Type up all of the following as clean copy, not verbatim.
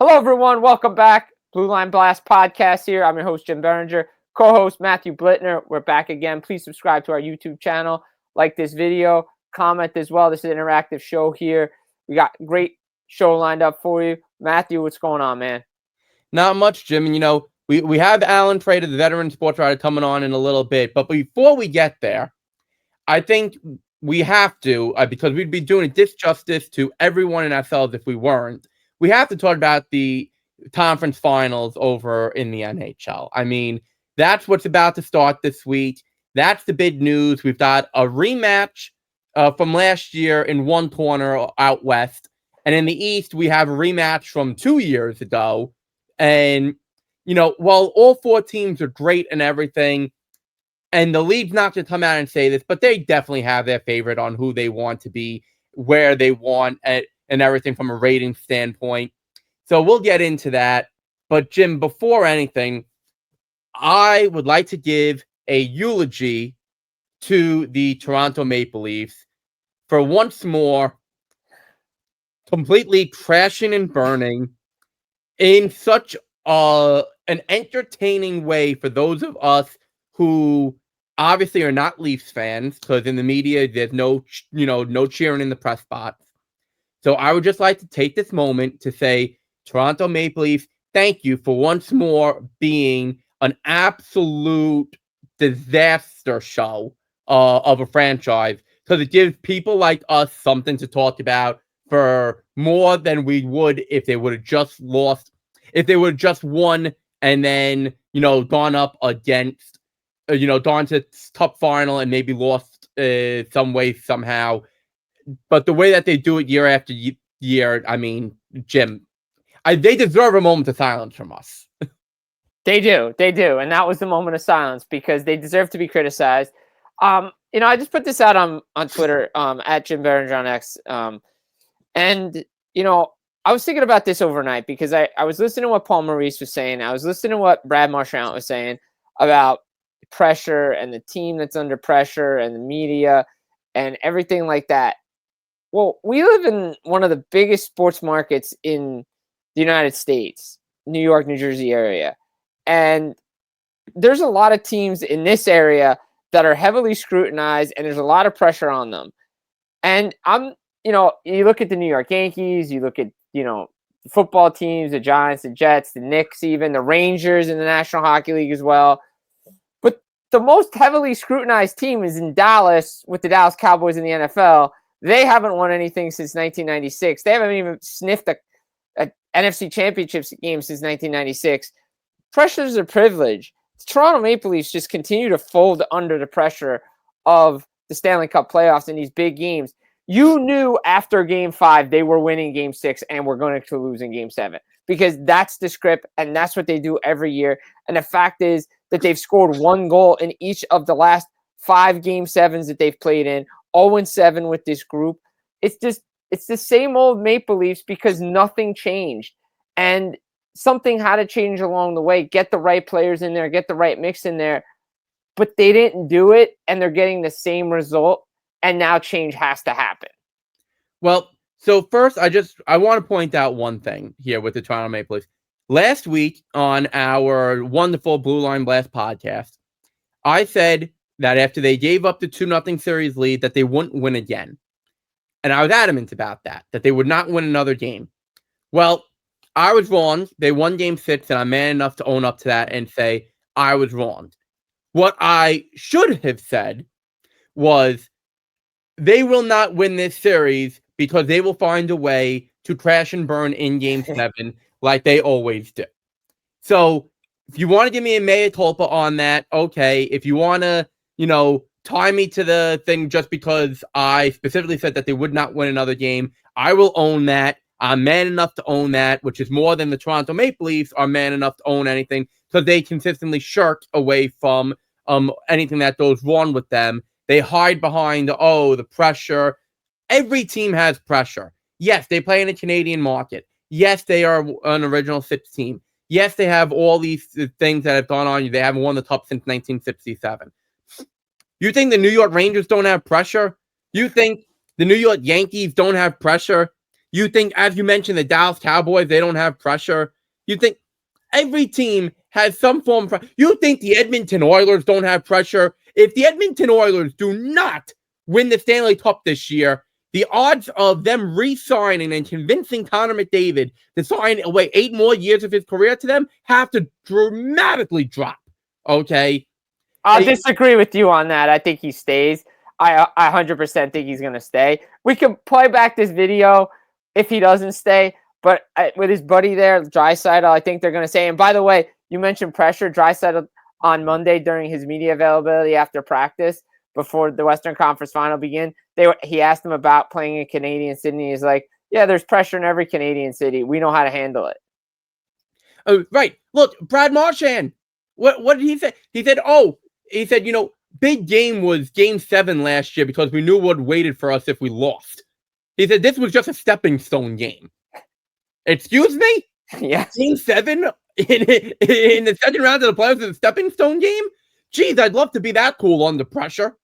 Hello, everyone. Welcome back. Blue Line Blast podcast here. I'm your host, Jim Biringer, co-host Matthew Blittner. We're back again. Please subscribe to our YouTube channel. Like this video. Comment as well. This is an interactive show here. We got a great show lined up for you. Matthew, what's going on, man? Not much, Jim. And, we have Allan Kreda, the veteran sports writer, coming on in a little bit. But before we get there, I think we have to, because we'd be doing a disjustice to everyone in ourselves if we weren't. We have to talk about the conference finals over in the NHL. I mean, that's what's about to start this week. That's the big news. We've got a rematch from last year in one corner out west. And in the East, we have a rematch from 2 years ago. And, while all four teams are great and everything, and the league's not going to come out and say this, but they definitely have their favorite on who they want to be, where they want, and everything from a rating standpoint. So we'll get into that. But, Jim, before anything, I would like to give a eulogy to the Toronto Maple Leafs for once more completely crashing and burning in such an entertaining way for those of us who obviously are not Leafs fans, because in the media there's no cheering in the press box. So I would just like to take this moment to say, Toronto Maple Leafs, thank you for once more being an absolute disaster show of a franchise, because it gives people like us something to talk about for more than we would if they would have just lost, if they would have just won and then, gone up against, gone to cup final and maybe lost some way somehow. But the way that they do it year after year, I mean, Jim, they deserve a moment of silence from us. They do. And that was the moment of silence because they deserve to be criticized. I just put this out on Twitter, at Jim Biringer on X. And I was thinking about this overnight because I was listening to what Paul Maurice was saying. I was listening to what Brad Marchand was saying about pressure and the team that's under pressure and the media and everything like that. Well, we live in one of the biggest sports markets in the United States, New York, New Jersey area. And there's a lot of teams in this area that are heavily scrutinized and there's a lot of pressure on them. And you look at the New York Yankees, you look at, football teams, the Giants, the Jets, the Knicks, even the Rangers in the National Hockey League as well. But the most heavily scrutinized team is in Dallas with the Dallas Cowboys in the NFL. They haven't won anything since 1996. They haven't even sniffed a NFC Championship game since 1996. Pressures are privilege. The Toronto Maple Leafs just continue to fold under the pressure of the Stanley Cup playoffs in these big games. You knew after Game 5 they were winning Game 6 and were going to lose in Game 7 because that's the script and that's what they do every year. And the fact is that they've scored one goal in each of the last 5 Game 7s that they've played in, 0-7 with this group. It's the same old Maple Leafs because nothing changed. And something had to change along the way. Get the right players in there, get the right mix in there. But they didn't do it, and they're getting the same result. And now change has to happen. Well, so first, I want to point out one thing here with the Toronto Maple Leafs. Last week on our wonderful Blue Line Blast podcast, I said that after they gave up the 2-0 series lead, that they wouldn't win again. And I was adamant about that they would not win another game. Well, I was wrong. They won Game 6, and I'm man enough to own up to that and say I was wrong. What I should have said was, they will not win this series because they will find a way to crash and burn in Game 7 like they always do. So if you want to give me a mea culpa on that, okay. If you want to, tie me to the thing just because I specifically said that they would not win another game, I will own that. I'm man enough to own that, which is more than the Toronto Maple Leafs are man enough to own anything because they consistently shirk away from anything that goes wrong with them. They hide behind, the pressure. Every team has pressure. Yes, they play in a Canadian market. Yes, they are an original 6 team. Yes, they have all these things that have gone on. They haven't won the Cup since 1967. You think the New York Rangers don't have pressure? You think the New York Yankees don't have pressure? You think, as you mentioned, the Dallas Cowboys, they don't have pressure. You think every team has some form of pressure. You think the Edmonton Oilers don't have pressure. If the Edmonton Oilers do not win the Stanley Cup this year, the odds of them re-signing and convincing Connor McDavid to sign away 8 more years of his career to them have to dramatically drop. Okay? I'll disagree with you on that. I think he stays. I 100% think he's going to stay. We can play back this video if he doesn't stay, but with his buddy there, Draisaitl, I think they're going to stay. And by the way, you mentioned pressure. Draisaitl on Monday during his media availability after practice, before the Western Conference Final began, he asked him about playing in Canadian City. He's like, yeah, there's pressure in every Canadian city. We know how to handle it. Right. Look, Brad Marchand, what did he say? He said, big game was Game 7 last year because we knew what waited for us if we lost. He said this was just a stepping stone game. Excuse me? Yeah. Game 7 in the second round of the playoffs is a stepping stone game? Geez, I'd love to be that cool under pressure.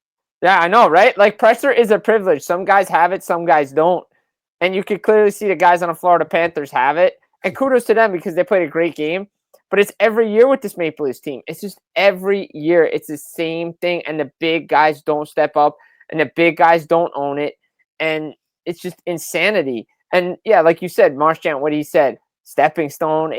Yeah, I know, right? Like, pressure is a privilege. Some guys have it, some guys don't. And you could clearly see the guys on the Florida Panthers have it. And kudos to them because they played a great game. But it's every year with this Maple Leafs team. It's just every year. It's the same thing. And the big guys don't step up. And the big guys don't own it. And it's just insanity. And, yeah, like you said, Marchand, what he said, stepping stone.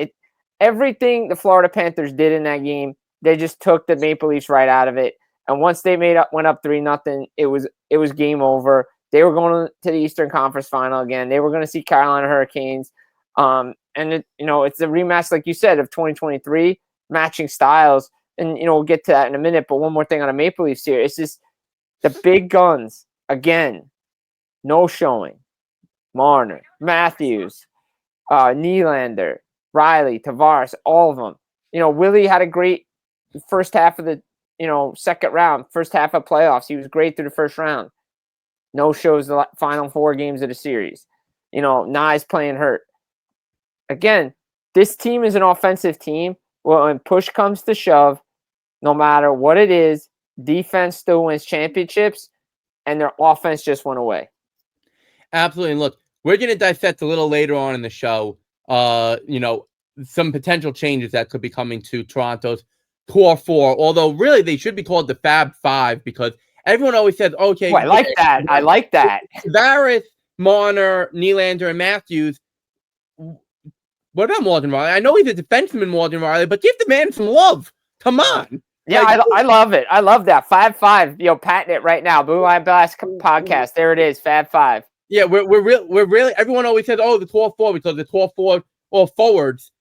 Everything the Florida Panthers did in that game, they just took the Maple Leafs right out of it. And once they went up 3-0, it was game over. They were going to the Eastern Conference Final again. They were going to see Carolina Hurricanes. And it's a rematch, like you said, of 2023, matching styles. And we'll get to that in a minute. But one more thing on a Maple Leafs here, it's just the big guns again. No showing. Marner, Matthews, Nylander, Riley, Tavares, all of them. Willie had a great first half of the second round, first half of playoffs. He was great through the first round. No shows the final 4 games of the series. Nye's playing hurt. Again, this team is an offensive team. Well, when push comes to shove, no matter what it is, defense still wins championships, and their offense just went away. Absolutely. And look, we're going to dissect a little later on in the show, some potential changes that could be coming to Toronto's Core 4, although really they should be called the Fab 5 because everyone always says, okay. I like that. Tavares, Marner, Nylander, and Matthews. What about Morgan Riley? I know he's a defenseman, Morgan Riley, but give the man some love. Come on. Yeah, I love it. I love that. 5-5. Patent it right now. Blue Line Blast podcast. There it is. Fab 5. Yeah, we're really. Everyone always says, "Oh, the 12-4," because the 12-4 or forwards.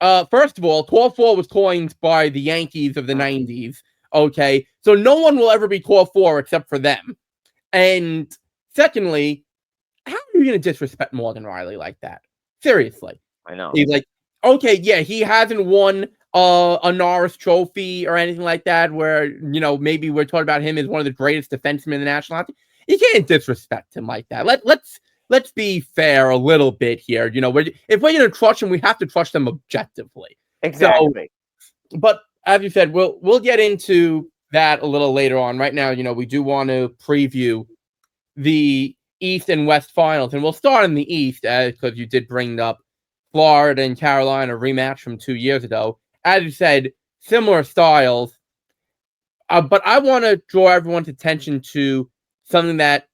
First of all, 12-4 was coined by the Yankees of the 90s. Okay, so no one will ever be 12-4 except for them. And secondly, how are you going to disrespect Morgan Riley like that? Seriously. I know. He's like, okay, yeah, he hasn't won a Norris Trophy or anything like that where, maybe we're talking about him as one of the greatest defensemen in the national hockey. You can't disrespect him like that. Let's be fair a little bit here. If we're going to trust him, we have to trust him objectively. Exactly. So, but as you said, we'll get into that a little later on. Right now, we do want to preview the East and West finals, and we'll start in the East because you did bring up Florida and Carolina rematch from 2 years ago. As you said, similar styles. But I want to draw everyone's attention to something that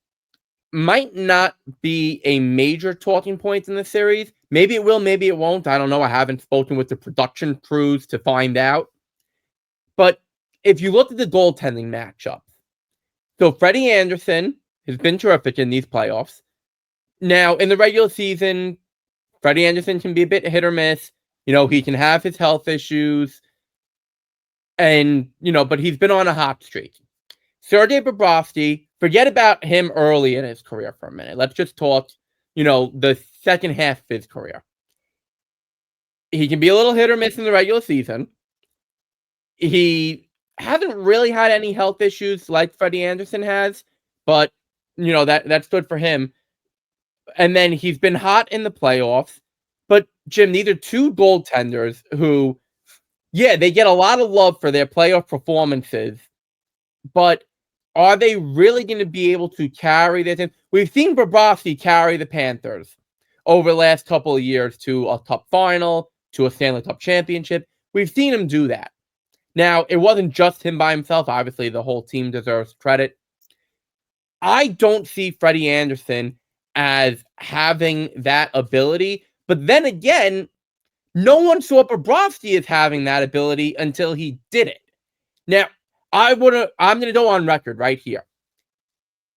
might not be a major talking point in the series. Maybe it will, maybe it won't. I don't know. I haven't spoken with the production crews to find out. But if you look at the goaltending matchup, so Freddie Anderson has been terrific in these playoffs. Now, in the regular season, Freddie Anderson can be a bit hit or miss. He can have his health issues. And, but he's been on a hot streak. Sergei Bobrovsky, forget about him early in his career for a minute. Let's just talk, the second half of his career. He can be a little hit or miss in the regular season. He hasn't really had any health issues like Freddie Anderson has, but, that's good for him. And then he's been hot in the playoffs. But, Jim, these are two goaltenders who, yeah, they get a lot of love for their playoff performances. But are they really going to be able to carry their team? We've seen Bobrovsky carry the Panthers. over the last couple of years to a Cup final, to a Stanley Cup championship. We've seen him do that. Now, it wasn't just him by himself. Obviously, the whole team deserves credit. I don't see Freddie Anderson as having that ability. But then again, no one saw Bobrovsky as having that ability until he did it. Now, I'm going to go on record right here.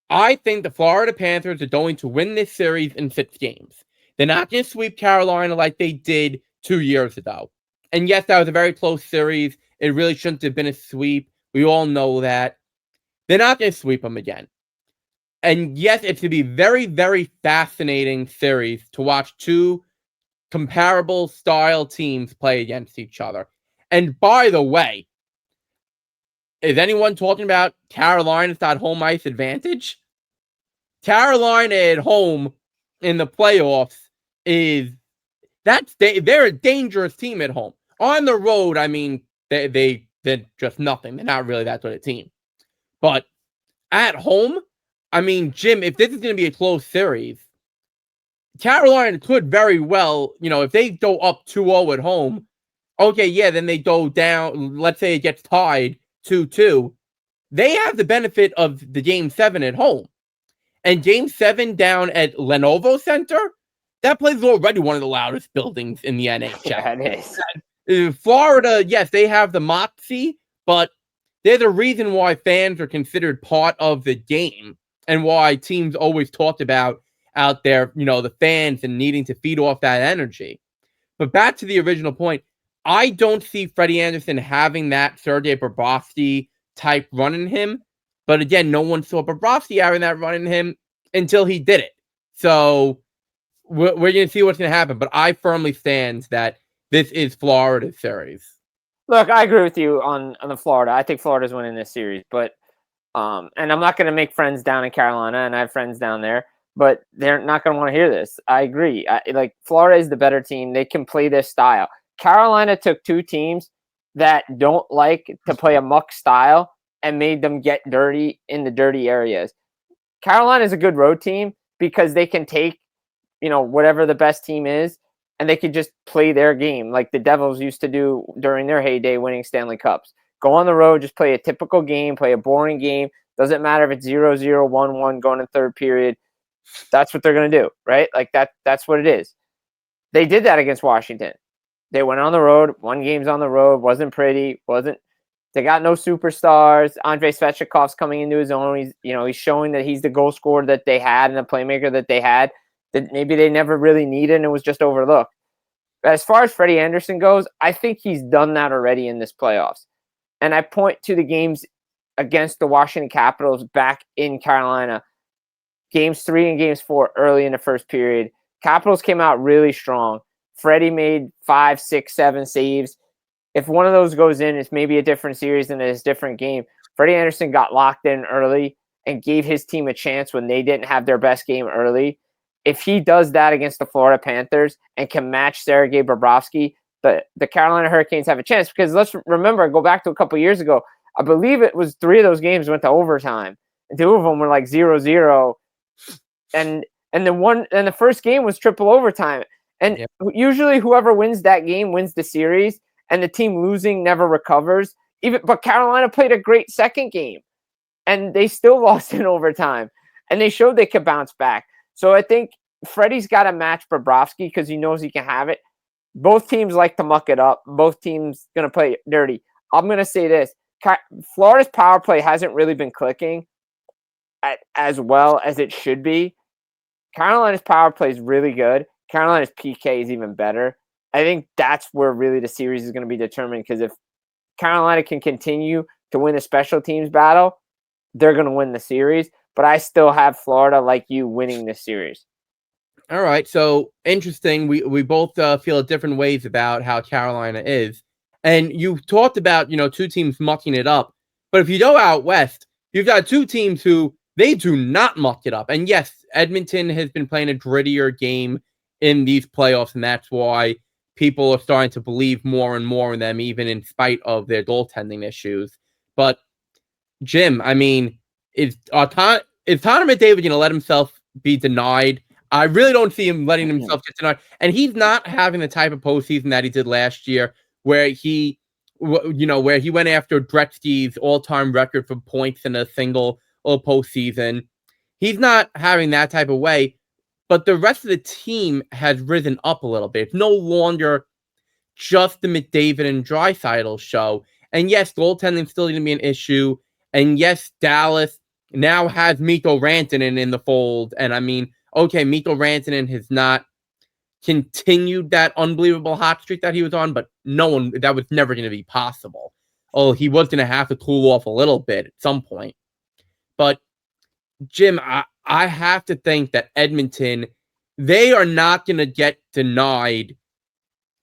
I think the Florida Panthers are going to win this series in 6 games. They're not going to sweep Carolina like they did 2 years ago. And yes, that was a very close series. It really shouldn't have been a sweep. We all know that. They're not going to sweep them again. And yes, it's going to be very, very fascinating series to watch 2 comparable style teams play against each other. And by the way, is anyone talking about Carolina's home ice advantage? Carolina at home in the playoffs they're a dangerous team at home. On the road, I mean, they're just nothing. They're not really that good a team. But at home, I mean, Jim, if this is going to be a close series, Carolina could very well, if they go up 2-0 at home, okay, yeah, then they go down, let's say it gets tied 2-2. They have the benefit of the Game 7 at home. And Game 7 down at Lenovo Center, that place is already one of the loudest buildings in the NHL. Yeah, it is. Florida, yes, they have the moxie, but there's a reason why fans are considered part of the game and why teams always talked about out there, the fans and needing to feed off that energy. But back to the original point, I don't see Freddie Anderson having that Sergei Bobrovsky type run in him. But again, no one saw Bobrovsky having that run in him until he did it. So we're going to see what's going to happen. But I firmly stand that this is Florida's series. Look, I agree with you on the Florida. I think Florida's winning this series. But and I'm not going to make friends down in Carolina, and I have friends down there. But they're not going to want to hear this. I agree. Florida is the better team. They can play this style. Carolina took 2 teams that don't like to play a muck style and made them get dirty in the dirty areas. Carolina is a good road team because they can take, whatever the best team is, and they can just play their game like the Devils used to do during their heyday winning Stanley Cups. Go on the road, just play a typical game, play a boring game. Doesn't matter if it's 0-0, 1-1 going in third period. That's what they're going to do, right? That's what it is. They did that against Washington. They went on the road, won games on the road, wasn't pretty, they got no superstars. Andrei Svechnikov's coming into his own. He's showing that he's the goal scorer that they had and the playmaker that they had that maybe they never really needed and it was just overlooked. But as far as Freddie Anderson goes, I think he's done that already in this playoffs. And I point to the games against the Washington Capitals back in Carolina. Games 3 and Games 4 early in the first period. Capitals came out really strong. Freddie made 5, 6, 7 saves. If one of those goes in, it's maybe a different series and it's a different game. Freddie Anderson got locked in early and gave his team a chance when they didn't have their best game early. If he does that against the Florida Panthers and can match Sergei Bobrovsky, the Carolina Hurricanes have a chance. Because let's remember, go back to a couple years ago. I believe it was 3 of those games went to overtime. And 2 of them were 0-0. And the first game was triple overtime. And usually whoever wins that game wins the series, and the team losing never recovers. But Carolina played a great second game, and they still lost in overtime, and they showed they could bounce back. So I think Freddie's got to match Bobrovsky because he knows he can have it. Both teams like to muck it up. Both teams going to play dirty. I'm going to say this. Florida's power play hasn't really been clicking as well as it should be. Carolina's power play is really good. Carolina's PK is even better. I think that's where really the series is going to be determined because if Carolina can continue to win the special teams battle, they're going to win the series. But I still have Florida, like you, winning this series. All right. So interesting. We both feel different ways about how Carolina is. And you talked about, 2 teams mucking it up. But if you go out west, you've got 2 teams who they do not muck it up. And yes, Edmonton has been playing a grittier game in these playoffs, and that's why people are starting to believe more and more in them, even in spite of their goaltending issues. But, Jim, I mean, is Connor McDavid going to let himself be denied I really don't see him letting himself get denied. And he's not having the type of postseason that he did last year, where where he went after Gretzky's all-time record for points in a single postseason. He's not having that type of way, but the rest of the team has risen up a little bit. It's no longer just the McDavid and Draisaitl show. And yes, goaltending is still going to be an issue. And yes, Dallas now has Mikko Rantanen in the fold. And I mean, okay, Mikko Rantanen has not continued that unbelievable hot streak that he was on, but that was never going to be possible. Oh, he was going to have to cool off a little bit at some point. But Jim, I have to think that Edmonton, they are not going to get denied.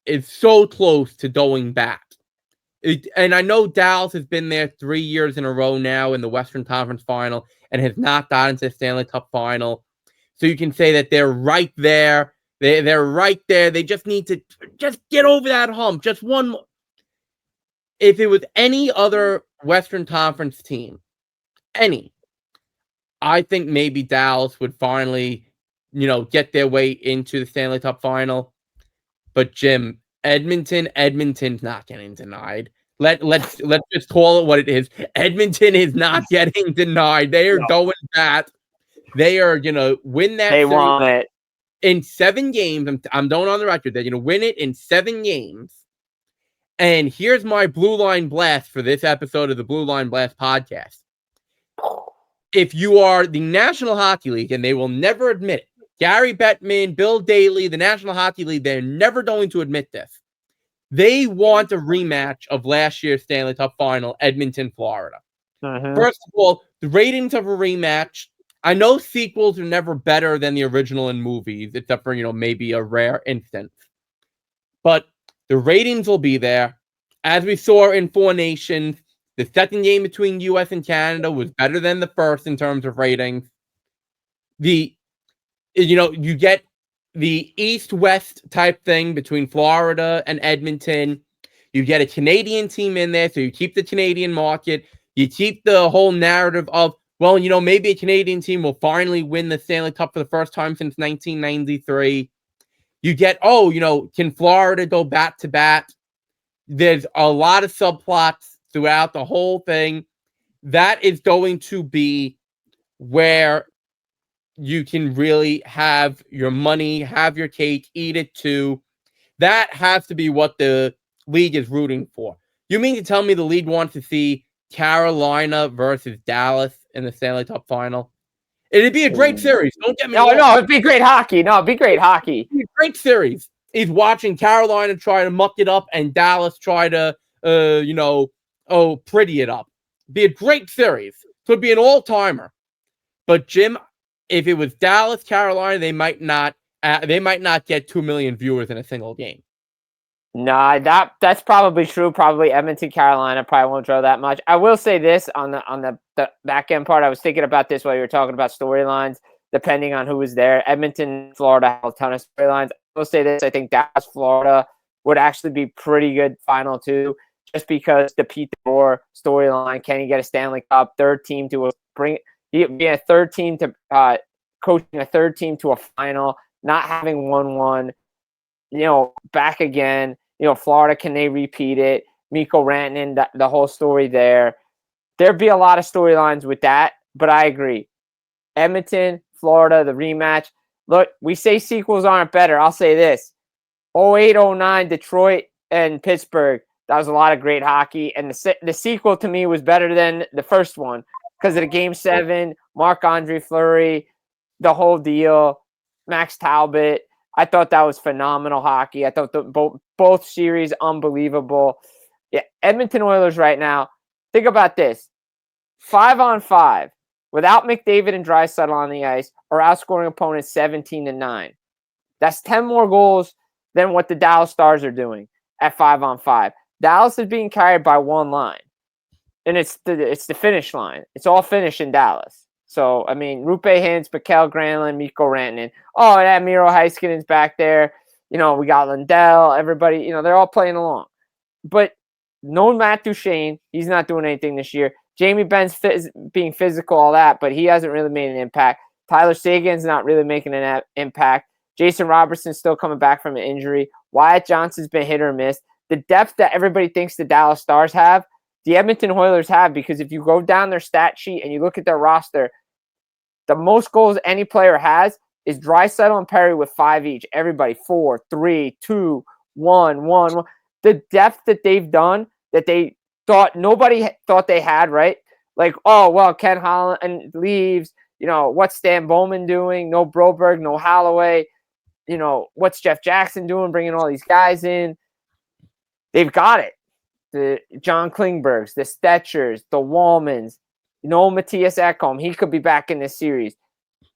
It's so close to going back. And I know Dallas has been there 3 years in a row now in the Western Conference Final and has not gotten to the Stanley Cup Final. So you can say that they're right there. They're right there. They just need to just get over that hump. Just one more. If it was any other Western Conference team, I think maybe Dallas would finally, get their way into the Stanley Cup Final. But Jim, Edmonton's not getting denied. Let's just call it what it is. Edmonton is not getting denied. They are going back. They are gonna win that. They want it in 7 games. I'm going on the record. They're gonna win it in 7 games. And here's my Blue Line Blast for this episode of the Blue Line Blast podcast. If you are the National Hockey League, and they will never admit it, Gary Bettman, Bill Daly, the National Hockey League, they're never going to admit this. They want a rematch of last year's Stanley Cup Final, Edmonton, Florida. First of all, the ratings of a rematch, I know sequels are never better than the original in movies, except for, maybe a rare instance. But the ratings will be there. As we saw in Four Nations, the second game between U.S. and Canada was better than the first in terms of ratings. You get the East-West type thing between Florida and Edmonton. You get a Canadian team in there, so you keep the Canadian market. You keep the whole narrative of, well, maybe a Canadian team will finally win the Stanley Cup for the first time since 1993. You get, can Florida go bat-to-bat? There's a lot of subplots throughout the whole thing. That is going to be where you can really have your money, have your cake, eat it too. That has to be what the league is rooting for. You mean to tell me the league wants to see Carolina versus Dallas in the Stanley Cup Final? It'd be a great series. Don't get me wrong. No, it'd be great hockey. No, it'd be great hockey. It'd be a great series. He's watching Carolina try to muck it up and Dallas try to, pretty it up. Be a great series. Could be an all-timer. But Jim, if it was Dallas, Carolina, they might not get 2 million viewers in a single game. Nah, that's probably true. Probably Edmonton, Carolina probably won't draw that much. I will say this on the back end part. I was thinking about this while you were talking about storylines, depending on who was there. Edmonton, Florida have a ton of storylines. I will say this. I think Dallas, Florida would actually be pretty good final too, just because the Pete DeBoer storyline. Can he get a Stanley Cup? Third team to be a third team to coaching a third team to a final, not having won, back again. Florida, can they repeat it? Mikko Rantanen, the whole story there. There'd be a lot of storylines with that, but I agree. Edmonton, Florida, the rematch. Look, we say sequels aren't better. I'll say this. 08-09, Detroit and Pittsburgh. That was a lot of great hockey. And the sequel to me was better than the first one because of the Game 7, Marc-Andre Fleury, the whole deal, Max Talbot. I thought that was phenomenal hockey. I thought both series unbelievable. Yeah, Edmonton Oilers right now, think about this. 5-on-5 without McDavid and Draisaitl on the ice are outscoring opponents 17-9. That's 10 more goals than what the Dallas Stars are doing at 5-on-5. Dallas is being carried by one line, and it's the finish line. It's all finished in Dallas. So, I mean, Rupe Hintz, Mikkel Granlund, Mikko Rantanen. Oh, and Miro Heiskanen's back there. We got Lundell, everybody. They're all playing along. But no Matt Duchene. He's not doing anything this year. Jamie Benn's being physical, all that, but he hasn't really made an impact. Tyler Seguin's not really making an impact. Jason Robertson's still coming back from an injury. Wyatt Johnson's been hit or miss. The depth that everybody thinks the Dallas Stars have, the Edmonton Oilers have, because if you go down their stat sheet and you look at their roster, the most goals any player has is Draisaitl and Perry with 5 each. Everybody 4, 3, 2, 1, 1, 1. The depth that they've done that they thought nobody thought they had, right? Like, oh, well, Ken Holland leaves. What's Stan Bowman doing? No Broberg, no Holloway. What's Jeff Jackson doing, bringing all these guys in? They've got it. The John Klingbergs, the Stetchers, the Wallmans, Matthias Ekholm. He could be back in this series.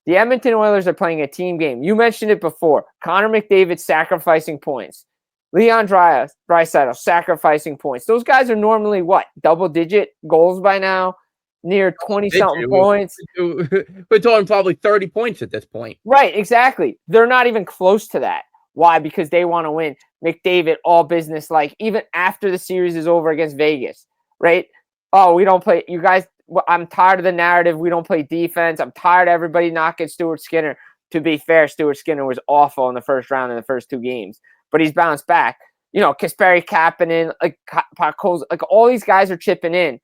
The Edmonton Oilers are playing a team game. You mentioned it before. Connor McDavid sacrificing points. Leon Draisaitl sacrificing points. Those guys are normally what? Double-digit goals by now? Near 20-something points. We're talking probably 30 points at this point. Right, exactly. They're not even close to that. Why? Because they want to win. McDavid, all business, like even after the series is over against Vegas, right? Oh, we don't play. You guys, I'm tired of the narrative. We don't play defense. I'm tired of everybody knocking Stuart Skinner. To be fair, Stuart Skinner was awful in the first round in the first 2 games, but he's bounced back. Kasperi Kapanen, like Pakos, like all these guys are chipping in.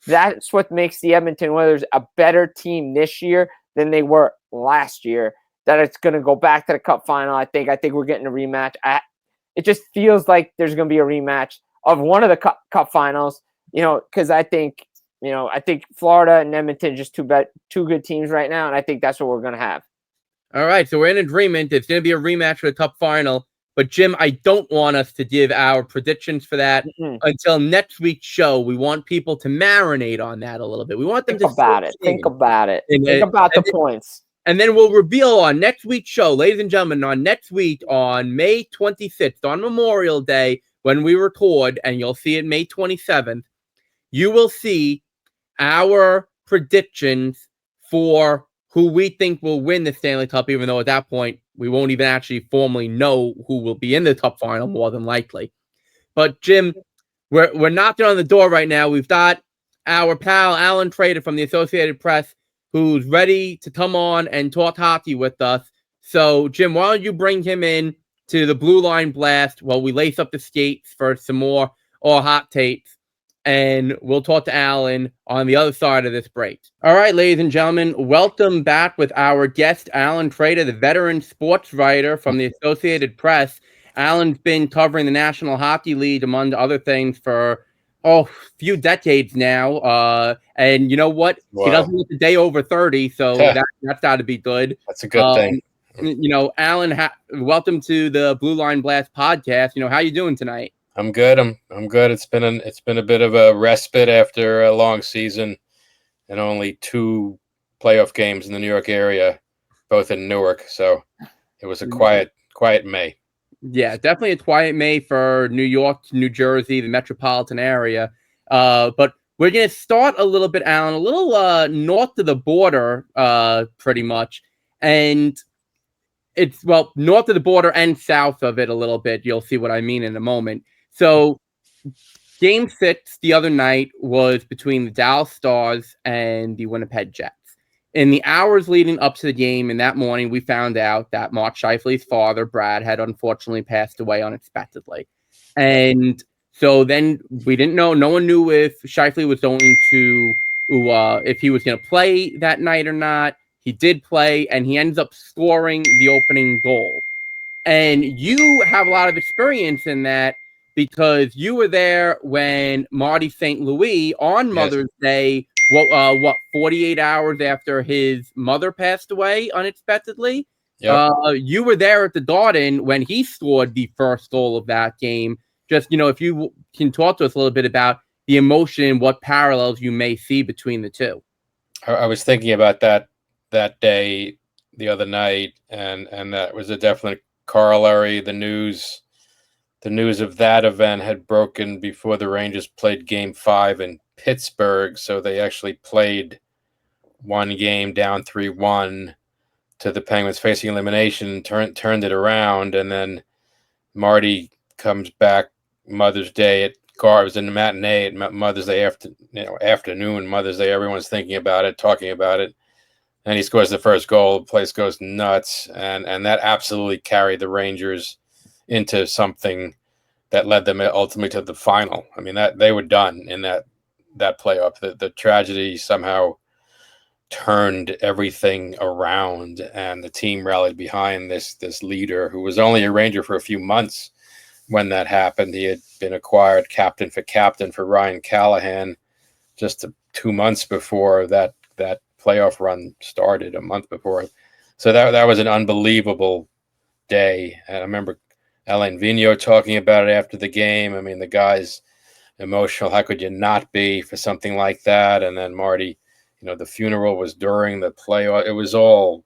That's what makes the Edmonton Oilers a better team this year than they were last year. That it's going to go back to the Cup final. I think we're getting a rematch. It just feels like there's going to be a rematch of one of the Cup finals. Because I think Florida and Edmonton are just two good teams right now, and I think that's what we're going to have. All right, so we're in agreement. It's going to be a rematch for the Cup final. But, Jim, I don't want us to give our predictions for that until next week's show. We want people to marinate on that a little bit. We want them to think about it. Think about the points. And then we'll reveal on next week's show, ladies and gentlemen, on next week on May 26th, on Memorial Day, when we record, and you'll see it May 27th, you will see our predictions for who we think will win the Stanley Cup, even though at that point, we won't even actually formally know who will be in the Cup final, more than likely. But, Jim, we're knocking on the door right now. We've got our pal, Allan Kreda from the Associated Press, who's ready to come on and talk hockey with us. So, Jim, why don't you bring him in to the Blue Line Blast while we lace up the skates for some more hot takes, and we'll talk to Allan on the other side of this break. All right, ladies and gentlemen, welcome back with our guest, Allan Kreda, the veteran sports writer from the Associated Press. Allan's been covering the National Hockey League, among other things, for a few decades now. And you know what? Wow. He doesn't look a day over 30, so that's got to be good. That's a good thing. Allan, welcome to the Blue Line Blast podcast. How you doing tonight? I'm good. I'm good. It's been a bit of a respite after a long season and only 2 playoff games in the New York area, both in Newark. So it was a quiet May. Yeah, definitely a quiet May for New York, New Jersey, the metropolitan area. But we're going to start a little bit, Allan, a little north of the border, pretty much. And it's, north of the border and south of it a little bit. You'll see what I mean in a moment. So Game 6 the other night was between the Dallas Stars and the Winnipeg Jets. In the hours leading up to the game, and that morning, we found out that Mark Scheifele's father, Brad, had unfortunately passed away unexpectedly. And so then we didn't know. No one knew if Scheifele was going to, if he was going to play that night or not. He did play, and he ends up scoring the opening goal. And you have a lot of experience in that because you were there when Marty St. Louis on Mother's Day, 48 hours after his mother passed away unexpectedly. Yep. You were there at the Garden when he scored the first goal of that game. Just, if you can talk to us a little bit about the emotion, what parallels you may see between the two. I was thinking about that day the other night, and that was a definite corollary. The news of that event had broken before the Rangers played Game 5 in Pittsburgh, so they actually played one game down 3-1 to the Penguins facing elimination, turned it around, and then Marty comes back Mother's Day at Gar. It was in the matinee at Mother's Day afternoon, Mother's Day. Everyone's thinking about it, talking about it. and he scores the first goal. The place goes nuts, and that absolutely carried the Rangers into something that led them ultimately to the final. I mean, that they were done in that playoff. The tragedy somehow turned everything around, and the team rallied behind this leader who was only a Ranger for a few months when that happened. He had been acquired captain for Ryan Callahan just 2 months before that playoff run started, a month before. So that was an unbelievable day. And I remember Alain Vigneault talking about it after the game. I mean, the guy's emotional. How could you not be for something like that? And then Marty, the funeral was during the playoff. It was all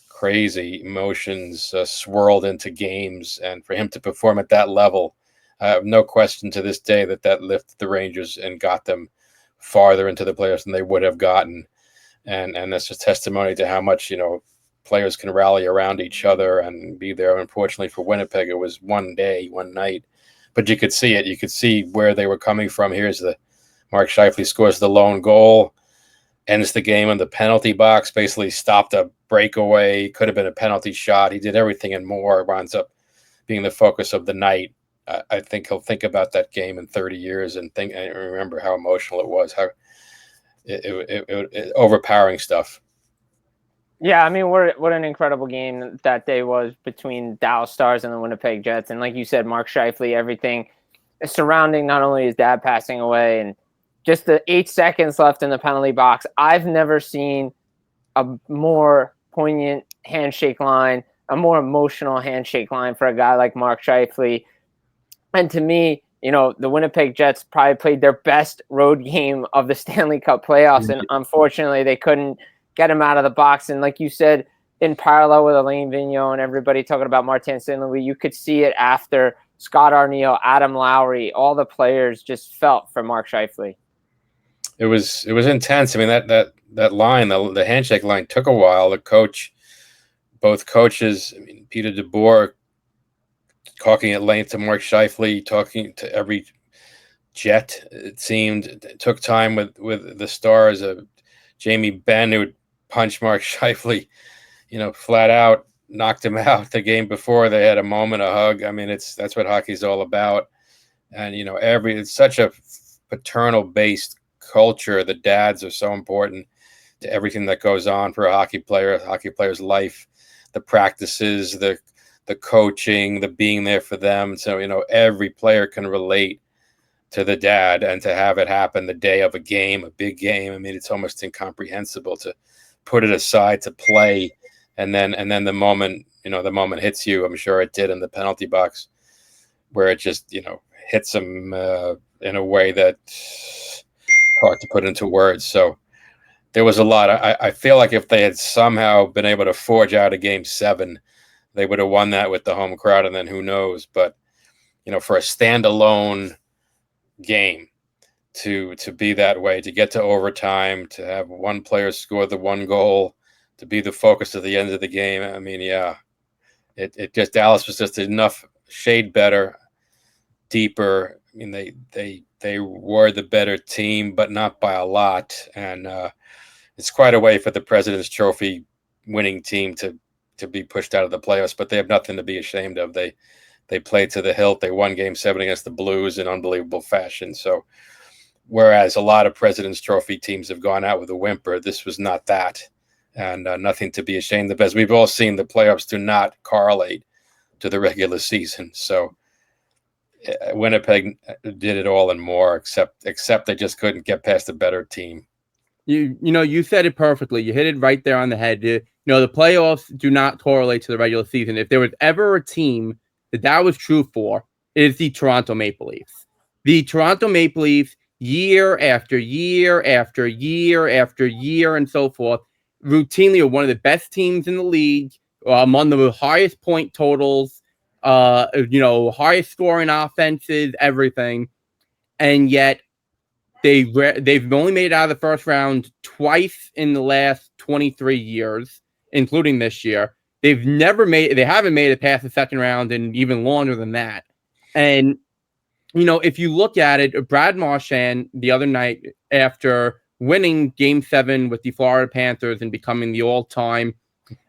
crazy emotions swirled into games. And for him to perform at that level, I have no question to this day that lifted the Rangers and got them farther into the playoffs than they would have gotten. And that's just testimony to how much, players can rally around each other and be there. Unfortunately for Winnipeg, it was one day, one night, but you could see it. You could see where they were coming from. Here's the Mark Scheifele scores the lone goal, ends the game in the penalty box, basically stopped a breakaway, could have been a penalty shot. He did everything and more, winds up being the focus of the night. I think he'll think about that game in 30 years and remember how emotional it was, how it overpowering stuff. Yeah, I mean, what an incredible game that day was between Dallas Stars and the Winnipeg Jets. And like you said, Mark Scheifele, everything surrounding not only his dad passing away and just the 8 seconds left in the penalty box. I've never seen a more poignant handshake line, a more emotional handshake line for a guy like Mark Scheifele. And to me, the Winnipeg Jets probably played their best road game of the Stanley Cup playoffs. And unfortunately, they couldn't get him out of the box. And like you said, in parallel with Alain Vigneault and everybody talking about Martin St. Louis, you could see it after Scott Arniel, Adam Lowry, all the players just felt for Mark Scheifele. It was intense. I mean, that line, the handshake line took a while. Both coaches, I mean, Peter DeBoer talking at length to Mark Scheifele, talking to every Jet, it seemed. It took time with the Stars. Jamie Benn, who would punch Mark Scheifele, flat out, knocked him out the game before. They had a moment, a hug. I mean, that's what hockey's all about. And, it's such a paternal-based culture. The dads are so important to everything that goes on for a hockey player's life, the practices, the coaching, the being there for them. So, every player can relate to the dad, and to have it happen the day of a game, a big game. I mean, it's almost incomprehensible to put it aside to play. And then the moment hits you. I'm sure it did in the penalty box, where it just, hits him in a way that's hard to put into words. So there was a lot. I feel like if they had somehow been able to forge out a game 7, they would have won that with the home crowd, and then who knows. But, for a standalone game to be that way, to get to overtime, to have one player score the one goal, to be the focus at the end of the game. I mean, yeah, it just, Dallas was just enough shade better, deeper. I mean, they were the better team, but not by a lot. And it's quite a way for the President's Trophy winning team to be pushed out of the playoffs, but they have nothing to be ashamed of. They played to the hilt. They won Game 7 against the Blues in unbelievable fashion. So, whereas a lot of President's Trophy teams have gone out with a whimper, this was not that, and nothing to be ashamed of. As we've all seen, the playoffs do not correlate to the regular season. So, Winnipeg did it all and more, except they just couldn't get past a better team. You said it perfectly. You hit it right there on the head. The playoffs do not correlate to the regular season. If there was ever a team that was true for, it is the Toronto Maple Leafs. The Toronto Maple Leafs, year after year after year after year and so forth, routinely are one of the best teams in the league, among the highest point totals, highest scoring offenses, everything. And yet they've only made it out of the first round twice in the last 23 years, including this year. They haven't made it past the second round in even longer than that. And, if you look at it, Brad Marchand the other night after winning Game 7 with the Florida Panthers and becoming the all-time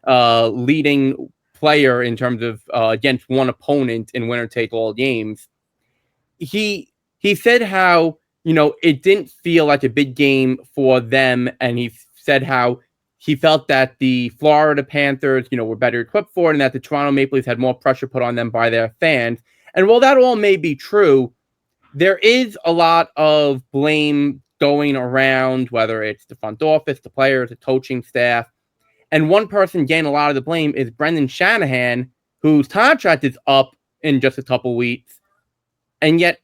leading player in terms of against one opponent in winner-take-all games. He said how, it didn't feel like a big game for them, and he said how he felt that the Florida Panthers, were better equipped for it, and that the Toronto Maple Leafs had more pressure put on them by their fans. And while that all may be true, there is a lot of blame going around, whether it's the front office, the players, the coaching staff. And one person getting a lot of the blame is Brendan Shanahan, whose contract is up in just a couple weeks. And yet,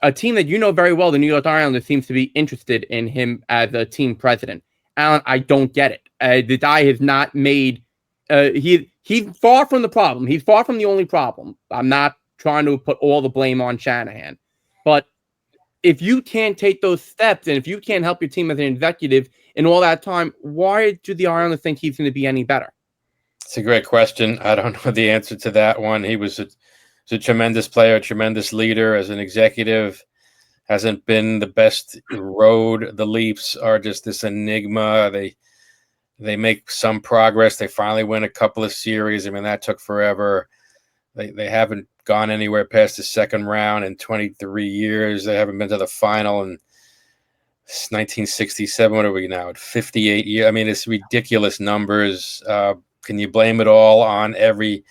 a team that you know very well, the New York Islanders, seems to be interested in him as a team president. Allan, I don't get it. The guy has not made... he's far from the problem. He's far from the only problem. I'm not trying to put all the blame on Shanahan. But if you can't take those steps, and if you can't help your team as an executive in all that time, why do the Islanders think he's going to be any better? It's a great question. I don't know the answer to that one. He was a tremendous player, a tremendous leader as an executive. Hasn't been the best road. The Leafs are just this enigma. They make some progress. They finally win a couple of series. I mean, that took forever. They haven't gone anywhere past the second round in 23 years. They haven't been to the final in 1967. What are we now at 58 years? I mean, it's ridiculous numbers. Can you blame it all on every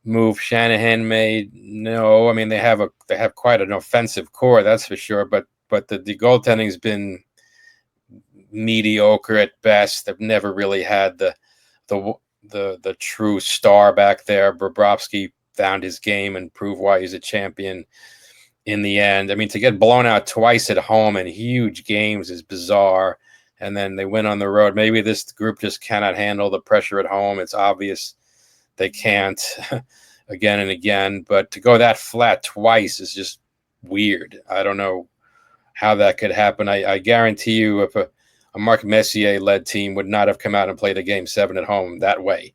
move Shanahan made? No. I mean, they have quite an offensive core, that's for sure. But the goaltending's been mediocre at best. They've never really had the true star back there. Bobrovsky found his game and proved why he's a champion in the end. I mean, to get blown out twice at home in huge games is bizarre. And then they win on the road. Maybe this group just cannot handle the pressure at home. It's obvious they can't again and again. But to go that flat twice is just weird. I don't know how that could happen. I guarantee you if a Marc Messier-led team would not have come out and played a Game 7 at home that way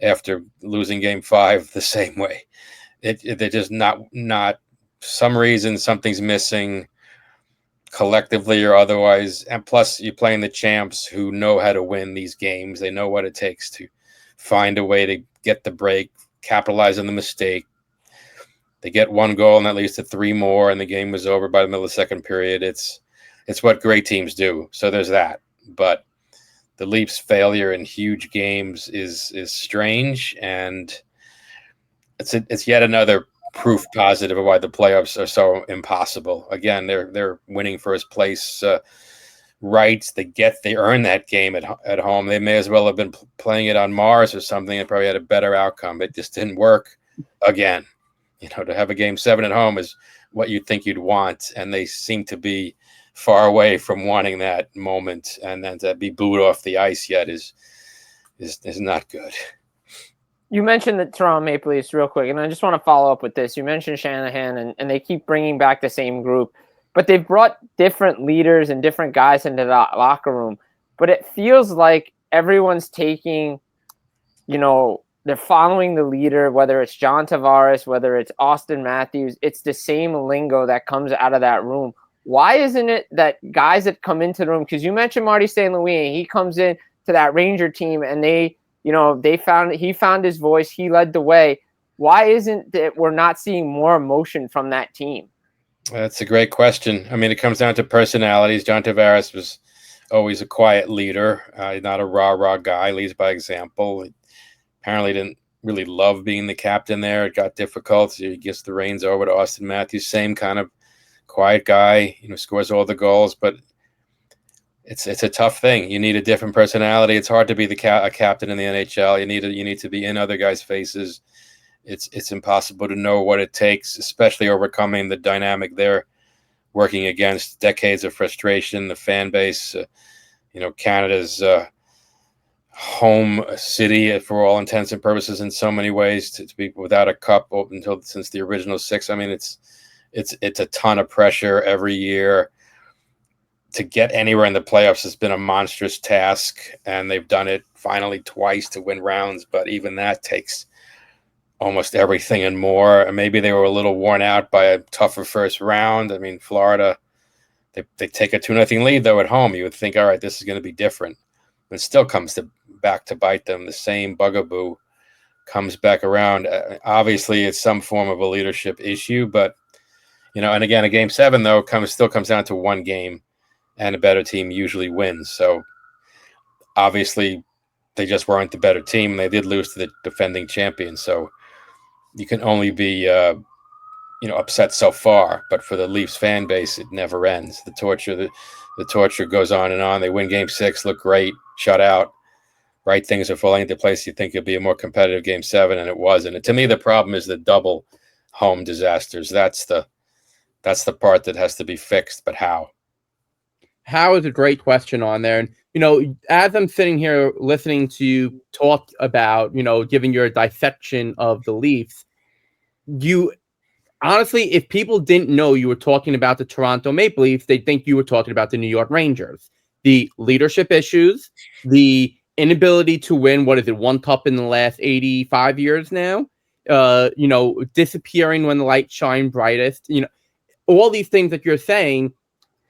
after losing Game 5 the same way. They're just not some reason something's missing collectively or otherwise. And plus, you're playing the champs who know how to win these games. They know what it takes to find a way to get the break, capitalize on the mistake. They get one goal and that leads to three more, and the game was over by the middle of the second period. It's what great teams do. So there's that. But the Leafs' failure in huge games is strange, and it's yet another proof positive of why the playoffs are so impossible. Again, they're winning first place rights. They earn that game at home. They may as well have been playing it on Mars or something and probably had a better outcome. It just didn't work again. To have a Game 7 at home is what you'd think you'd want, and they seem to be far away from wanting that moment. And then to be booed off the ice yet is not good. You mentioned the Toronto Maple Leafs real quick, and I just want to follow up with this. You mentioned Shanahan, and they keep bringing back the same group, but they've brought different leaders and different guys into the locker room. But it feels like everyone's taking, they're following the leader, whether it's John Tavares, whether it's Austin Matthews. It's the same lingo that comes out of that room. Why isn't it that guys that come into the room, because you mentioned Marty St. Louis, he comes in to that Ranger team and he found his voice, he led the way. Why isn't that we're not seeing more emotion from that team? That's a great question. I mean, it comes down to personalities. John Tavares was always a quiet leader, not a rah-rah guy, leads by example. He apparently didn't really love being the captain there. It got difficult. So he gets the reins over to Austin Matthews, same kind of quiet guy, scores all the goals, but it's a tough thing. You need a different personality. It's hard to be a captain in the NHL. You need to be in other guys' faces. It's impossible to know what it takes, especially overcoming the dynamic they're working against, decades of frustration, the fan base, Canada's home city for all intents and purposes in so many ways, to be without a cup since the original six. I mean, it's a ton of pressure every year. To get anywhere in the playoffs has been a monstrous task, and they've done it finally twice to win rounds, but even that takes almost everything and more. And maybe they were a little worn out by a tougher first round. I mean, Florida, They take a 2-0 lead though at home. You would think, all right, this is going to be different. But it still comes back to bite them. The same bugaboo comes back around. Obviously, it's some form of a leadership issue, but and again, a game 7 though still comes down to one game, and a better team usually wins. So obviously, they just weren't the better team. They did lose to the defending champion, so you can only be upset so far. But for the Leafs fan base, it never ends. The torture goes on and on. They win game 6, look great, shut out. Right things are falling into place. You think it'd be a more competitive game 7, and it wasn't. And to me, the problem is the double home disasters. That's the part that has to be fixed. But how? How is a great question on there. And, as I'm sitting here listening to you talk about, giving your dissection of the Leafs, honestly, if people didn't know you were talking about the Toronto Maple Leafs, they'd think you were talking about the New York Rangers. The leadership issues, the inability to win, one cup in the last 85 years now, disappearing when the lights shine brightest, all these things that you're saying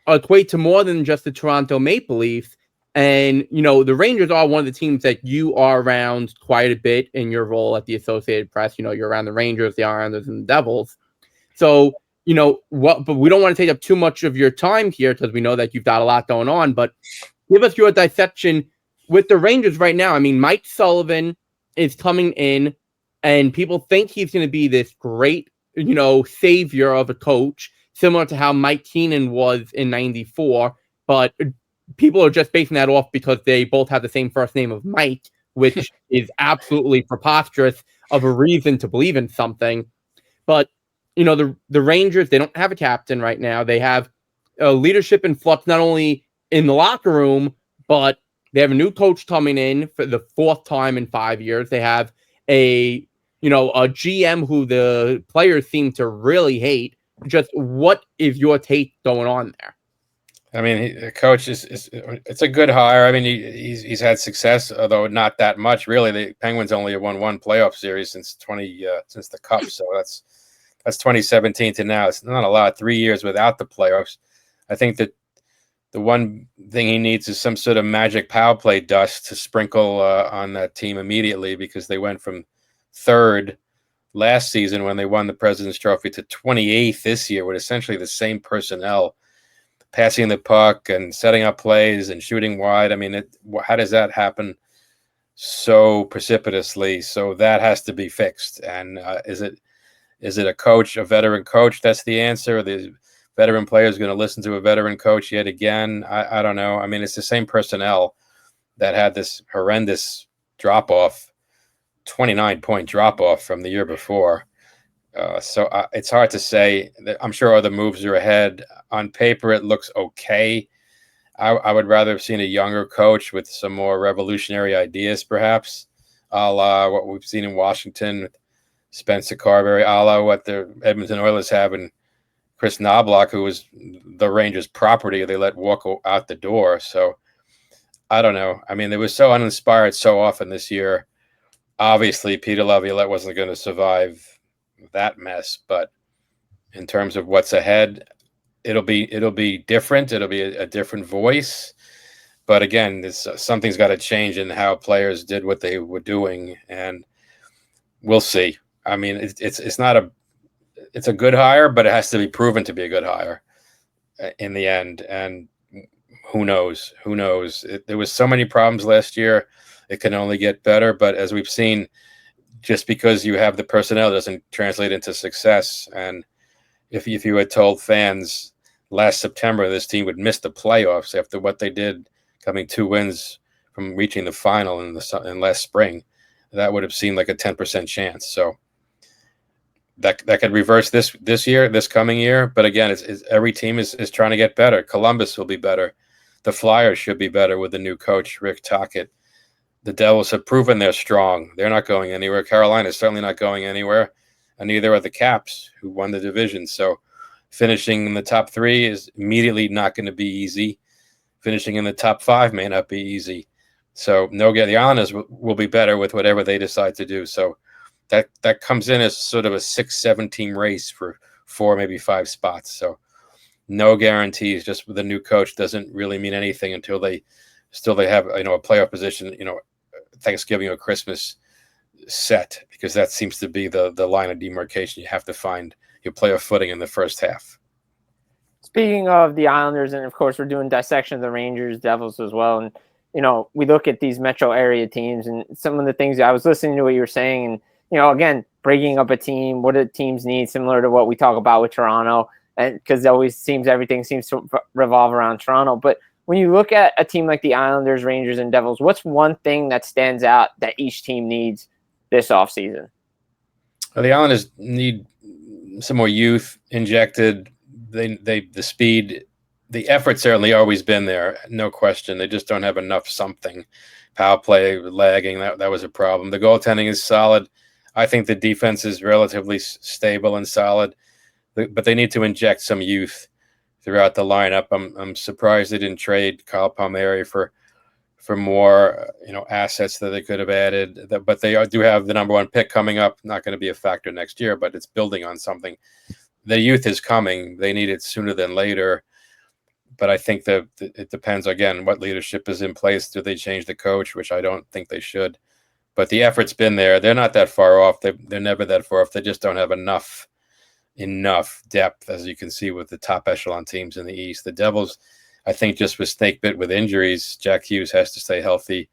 equate to more than just the Toronto Maple Leafs. And, the Rangers are one of the teams that you are around quite a bit in your role at the Associated Press. You're around the Rangers, the Islanders, and the Devils. So, but we don't want to take up too much of your time here because we know that you've got a lot going on, but give us your dissection with the Rangers right now. I mean, Mike Sullivan is coming in, and people think he's going to be this great, savior of a coach, similar to how Mike Keenan was in '94. But people are just basing that off because they both have the same first name of Mike, which is absolutely preposterous of a reason to believe in something. But, the Rangers, they don't have a captain right now. They have leadership in flux, not only in the locker room, but they have a new coach coming in for the 4th time in 5 years. They have a GM who the players seem to really hate. Just what is your take going on there? I mean, the coach it's a good hire. I mean, he's had success, although not that much. Really, the Penguins only have won one playoff series since the Cup. So that's 2017 to now. It's not a lot. 3 years without the playoffs. I think that the one thing he needs is some sort of magic power play dust to sprinkle on that team immediately, because they went from 3rd last season when they won the President's Trophy to 28th this year with essentially the same personnel, passing the puck and setting up plays and shooting wide. I mean, how does that happen so precipitously? So that has to be fixed. And is it a coach, a veteran coach? That's the answer. The veteran player is going to listen to a veteran coach yet again. I don't know. I mean, it's the same personnel that had this horrendous drop-off, 29-point drop-off from the year before. So it's hard to say. I'm sure other moves are ahead. On paper, it looks okay. I would rather have seen a younger coach with some more revolutionary ideas, perhaps, a la what we've seen in Washington with Spencer Carberry, a la what the Edmonton Oilers have in Chris Knobloch, who was the Rangers' property. They let walk out the door. So I don't know. I mean, they were so uninspired so often this year. Obviously, Peter Laviolette wasn't going to survive that mess, but in terms of what's ahead, it'll be different. It'll be a different voice. But again, something's got to change in how players did what they were doing, and we'll see. I mean, it's a good hire, but it has to be proven to be a good hire in the end. And who knows? There was so many problems last year. It can only get better. But as we've seen, just because you have the personnel doesn't translate into success. And if you had told fans last September this team would miss the playoffs after what they did, coming 2 wins from reaching the final in last spring, that would have seemed like a 10% chance. So that could reverse this year, this coming year. But again, every team is trying to get better. Columbus will be better. The Flyers should be better with the new coach, Rick Tocchet. The Devils have proven they're strong. They're not going anywhere. Carolina is certainly not going anywhere. And neither are the Caps, who won the division. So finishing in the top 3 is immediately not going to be easy. Finishing in the top 5 may not be easy. So the Islanders will be better with whatever they decide to do. So that comes in as sort of a 6-7 team race for 4, maybe 5 spots. So no guarantees. Just with a new coach doesn't really mean anything until they have a playoff position, Thanksgiving or Christmas set, because that seems to be the line of demarcation. You have to find your playoff footing in the first half. Speaking of the Islanders, and of course we're doing dissection of the Rangers, Devils as well, and we look at these metro area teams and some of the things I was listening to what you were saying, and again, breaking up a team, what do teams need, similar to what we talk about with Toronto, and because everything seems to revolve around Toronto. But when you look at a team like the Islanders, Rangers, and Devils, what's one thing that stands out that each team needs this offseason? Well, the Islanders need some more youth injected. The speed, the effort certainly always been there, no question. They just don't have enough something. Power play lagging, that was a problem. The goaltending is solid. I think the defense is relatively stable and solid, but they need to inject some youth throughout the lineup. I'm surprised they didn't trade Kyle Palmieri for more assets that they could have added. But they do have the number 1 pick coming up. Not going to be a factor next year, but it's building on something. The youth is coming. They need it sooner than later. But I think that it depends, again, what leadership is in place. Do they change the coach, which I don't think they should. But the effort's been there. They're not that far off. They're never that far off. They just don't have enough depth, as you can see with the top echelon teams in the East. The Devils, I think, just was snake bit with injuries. Jack Hughes has to stay healthy.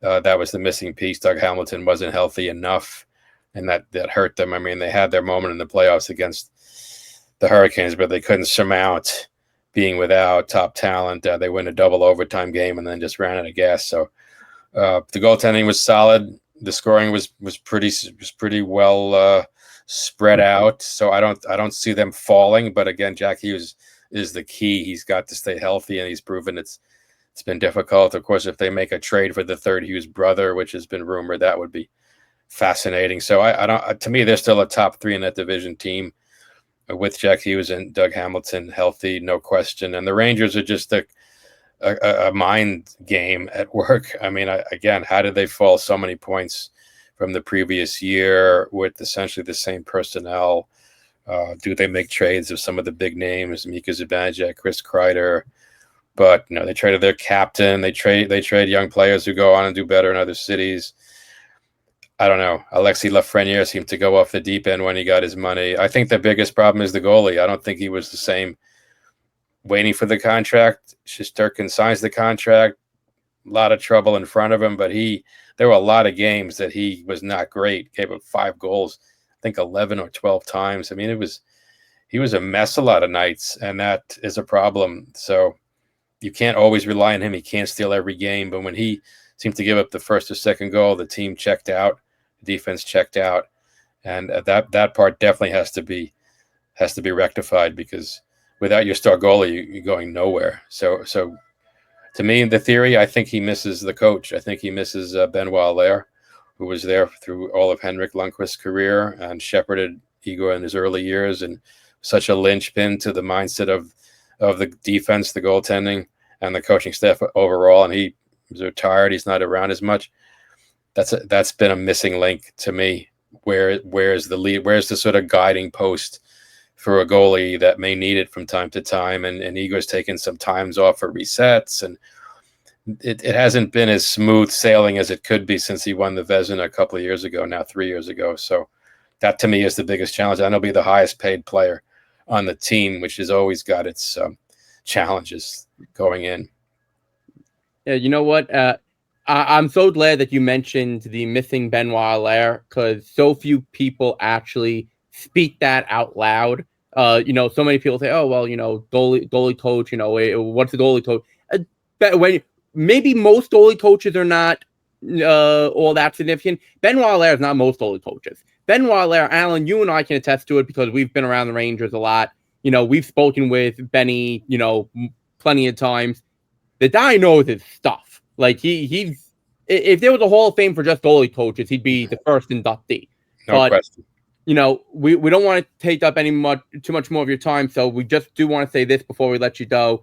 That was the missing piece. Doug Hamilton wasn't healthy enough, and that hurt them. I mean, they had their moment in the playoffs against the Hurricanes, but they couldn't surmount being without top talent. They win a double overtime game and then just ran out of gas. So the goaltending was solid. The scoring was pretty well spread out. So I don't see them falling. But again, Jack Hughes is the key. He's got to stay healthy, and he's proven it's been difficult. Of course, if they make a trade for the third Hughes brother, which has been rumored, that would be fascinating. So I don't. To me, they're still a top 3 in that division team, with Jack Hughes and Doug Hamilton healthy, no question. And the Rangers are just a mind game at work. I mean, again, how did they fall so many points from the previous year with essentially the same personnel? Do they make trades of some of the big names, Mika Zibanejad, Chris Kreider? But they traded their captain. They trade young players who go on and do better in other cities. I don't know. Alexis Lafreniere seemed to go off the deep end when he got his money. I think the biggest problem is the goalie. I don't think he was the same waiting for the contract. Shesterkin signs the contract. A lot of trouble in front of him, but there were a lot of games that he was not great. Gave up 5 goals, I think 11 or 12 times. I mean, he was a mess a lot of nights, and that is a problem. So you can't always rely on him. He can't steal every game, but when he seemed to give up the first or second goal, the team checked out. Defense checked out, and that part definitely has to be rectified, because without your star goalie, you're going nowhere. So to me, in the theory, I think he misses the coach. I think he misses Benoit Allaire, who was there through all of Henrik Lundqvist's career and shepherded Igor in his early years, and such a linchpin to the mindset of the defense, the goaltending, and the coaching staff overall. And he was retired. He's not around as much. That's been a missing link to me. Where's the lead? Where's the sort of guiding post for a goalie that may need it from time to time? And Igor's taken some times off for resets, and it hasn't been as smooth sailing as it could be since he won the Vezina a couple of years ago, now 3 years ago. So that to me is the biggest challenge. And he'll be the highest paid player on the team, which has always got its challenges going in. Yeah, you know what? I'm so glad that you mentioned the missing Benoit Allaire, because so few people actually speak that out loud. So many people say, "Oh, well, goalie coach. What's the goalie coach?" But when maybe most goalie coaches are not all that significant. Benoit Allaire is not most goalie coaches. Benoit Allaire, Allan, you and I can attest to it because we've been around the Rangers a lot. We've spoken with Benny, plenty of times. The guy knows his stuff. Like he's if there was a Hall of Fame for just goalie coaches, he'd be the first inductee. No question. We don't want to take up too much more of your time, so we just do want to say this before we let you go.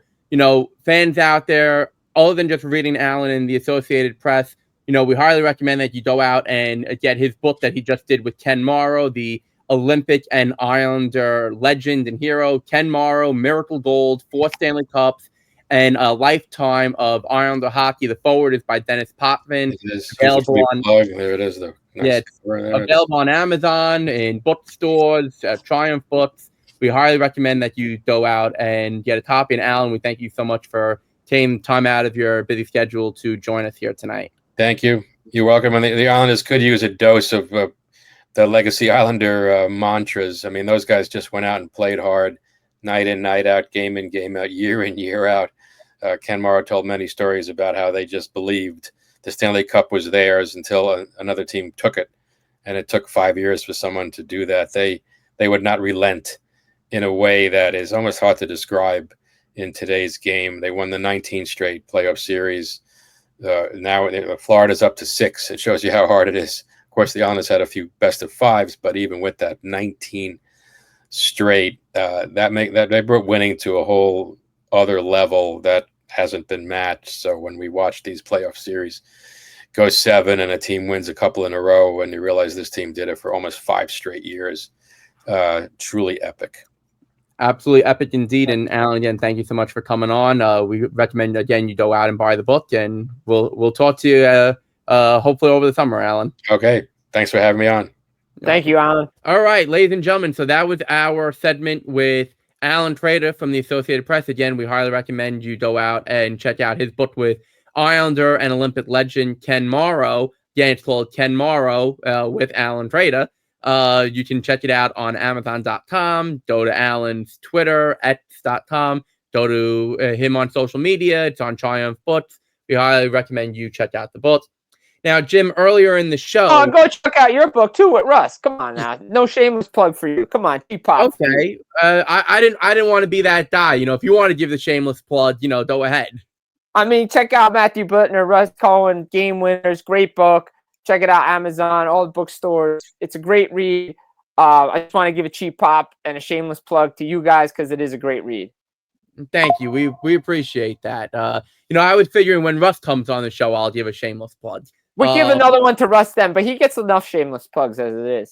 Fans out there, other than just reading Allan in the Associated Press, we highly recommend that you go out and get his book that he just did with Ken Morrow, the Olympic and Islander legend and hero, Ken Morrow, Miracle Gold, 4 Stanley Cups, and a lifetime of Islander hockey. The forward is by Dennis Potvin. It is. Available on, There it is, though. Nice. yeah, it's available on Amazon, in bookstores, Triumph Books. We highly recommend that you go out and get a copy. And Allan, we thank you so much for taking time out of your busy schedule to join us here tonight. Thank you. You're welcome. And the Islanders could use a dose of the Legacy Islander mantras. I mean, those guys just went out and played hard, night in, night out, game in, game out, year in, year out. Ken Morrow told many stories about how they just believed the Stanley Cup was theirs until another team took it. And it took 5 years for someone to do that. They would not relent in a way that is almost hard to describe in today's game. They won the 19 straight playoff series. Now Florida's up to 6. It shows you how hard it is. Of course, the Islanders had a few best of 5s, but even with that 19 straight, that brought winning to a whole other level that hasn't been matched. So when we watch these playoff series go 7 and a team wins a couple in a row, and you realize this team did it for almost 5 straight years, truly epic. Absolutely epic indeed. And Allan, again, thank you so much for coming on. We recommend, again, you go out and buy the book, and we'll talk to you hopefully over the summer, Allan. Okay. Thanks for having me on. Thank you, Allan. All right, ladies and gentlemen. So that was our segment with Allan Kreda from the Associated Press. Again, we highly recommend you go out and check out his book with Islander and Olympic legend Ken Morrow. Again, it's called Ken Morrow with Allan Kreda. You can check it out on Amazon.com. Go to Allan's Twitter, X.com. Go to him on social media. It's on Triumph Books. We highly recommend you check out the book. Now, Jim, earlier in the show... Oh, go check out your book, too, with Russ. Come on now. No shameless plug for you. Come on, keep pop. Okay. I didn't want to be that guy. You know, if you want to give the shameless plug, you know, go ahead. I mean, check out Matthew Blittner, Russ Cohen, Game Winners. Great book. Check it out, Amazon, all the bookstores. It's a great read. I just want to give a cheap pop and a shameless plug to you guys because it is a great read. Thank you. We appreciate that. You know, I was figuring when Russ comes on the show, I'll give a shameless plug. We'll give another one to Russ then, but he gets enough shameless plugs as it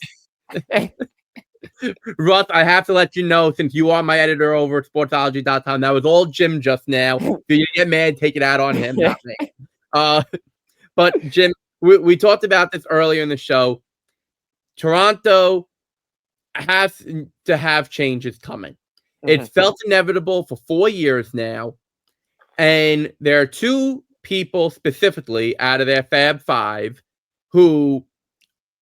is. Russ, I have to let you know, since you are my editor over at sportsology.com, that was all Jim just now. If you get mad, take it out on him, not me. But Jim, we talked about this earlier in the show. Toronto has to have changes coming. Mm-hmm. It's felt inevitable for 4 years now. And there are 2 people specifically out of their Fab 5 who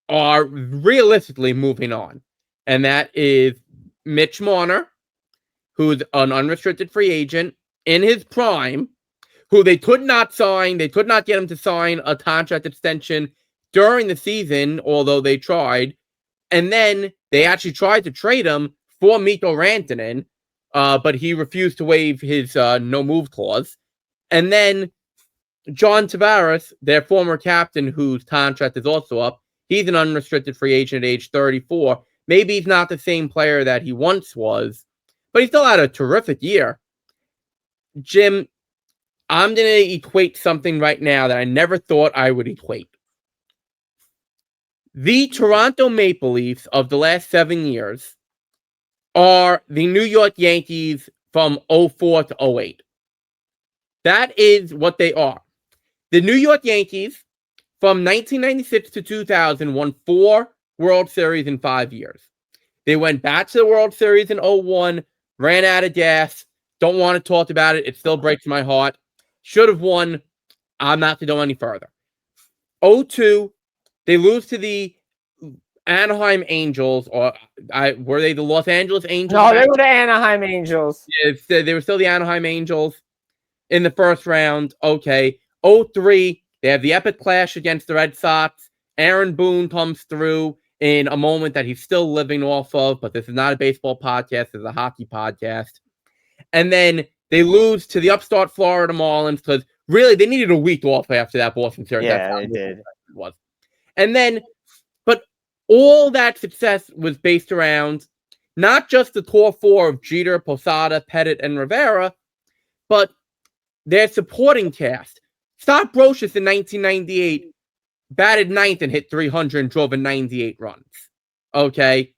are realistically moving on. And that is Mitch Marner, who's an unrestricted free agent in his prime, who they could not sign. They could not get him to sign a contract extension during the season, although they tried. And then they actually tried to trade him for Mikko Rantanen, but he refused to waive his no-move clause. And then John Tavares, their former captain, whose contract is also up, he's an unrestricted free agent at age 34. Maybe he's not the same player that he once was, but he still had a terrific year. Jim, I'm going to equate something right now that I never thought I would equate. The Toronto Maple Leafs of the last 7 years are the New York Yankees from 04 to 08. That is what they are. The New York Yankees from 1996 to 2000 won 4 World Series in 5 years. They went back to the World Series in 01, ran out of gas. Don't want to talk about it. It still breaks my heart. Should have won. I'm not going to go any further. 02, they lose to the Anaheim Angels, or were they the Los Angeles Angels? No, they were the Anaheim Angels. Yeah, they were still the Anaheim Angels in the first round. Okay. 03, they have the epic clash against the Red Sox. Aaron Boone comes through in a moment that he's still living off of, but this is not a baseball podcast, it's a hockey podcast. And then they lose to the upstart Florida Marlins because really they needed a week off after that Boston series. Yeah, they did. Was. And then, but all that success was based around not just the core 4 of Jeter, Posada, Pettit, and Rivera, but their supporting cast. Scott Brocious in 1998 batted 9th and hit 300 and drove in 98 runs. Okay.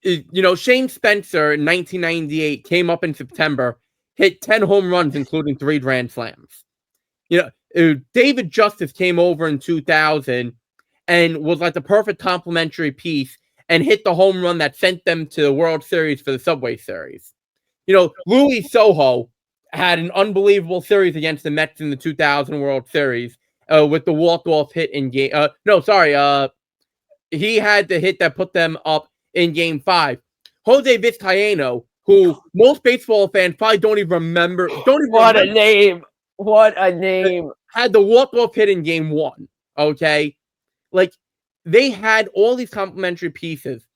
Shane Spencer in 1998 came up in September, hit 10 home runs, including 3 grand slams. David Justice came over in 2000 and was like the perfect complementary piece and hit the home run that sent them to the World Series for the Subway Series. Louis Soho had an unbelievable series against the Mets in the 2000 World Series with the walk-off hit in game. He had the hit that put them up in Game 5. Jose Vizcaíno, who most baseball fans probably don't even remember. What a name! What a name! Had the walk-off hit in Game 1. Okay, like they had all these complementary pieces.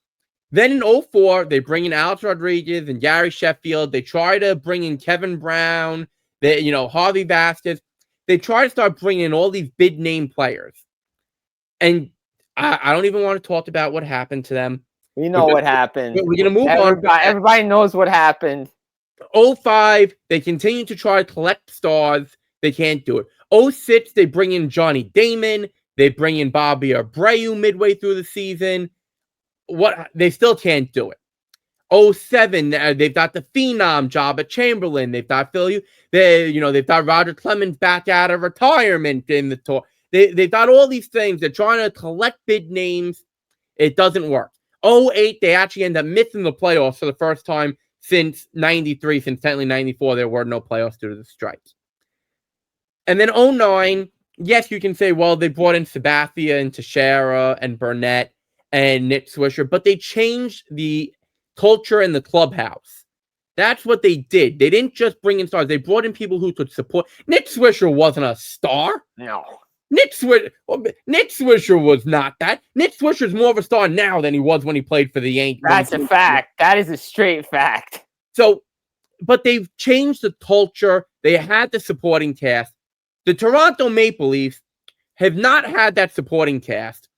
Then in 2004, they bring in Alex Rodriguez and Gary Sheffield. They try to bring in Kevin Brown, Harvey Vasquez. They try to start bringing in all these big name players. And I don't even want to talk about what happened to them. We know what happened. We're going to move on. Everybody knows what happened. 2005, they continue to try to collect stars. They can't do it. 2006, they bring in Johnny Damon. They bring in Bobby Abreu midway through the season. They still can't do it. 2007, they've got the phenom job at Chamberlain. They've got they've got Roger Clemens back out of retirement in the tour. They've got all these things. They're trying to collect big names. It doesn't work. 2008, they actually end up missing the playoffs for the first time since 93, since technically 94, there were no playoffs due to the strikes. And then 2009, yes, you can say, well, they brought in Sabathia and Teixeira and Burnett and Nick Swisher, but they changed the culture in the clubhouse. That's what they did. They didn't just bring in stars. They brought in people who could support. Nick Swisher wasn't a star. No. Nick Swisher was not that. Nick Swisher's more of a star now than he was when he played for the Yankees. That's a fact. That is a straight fact. So, but they've changed the culture. They had the supporting cast. The Toronto Maple Leafs have not had that supporting cast.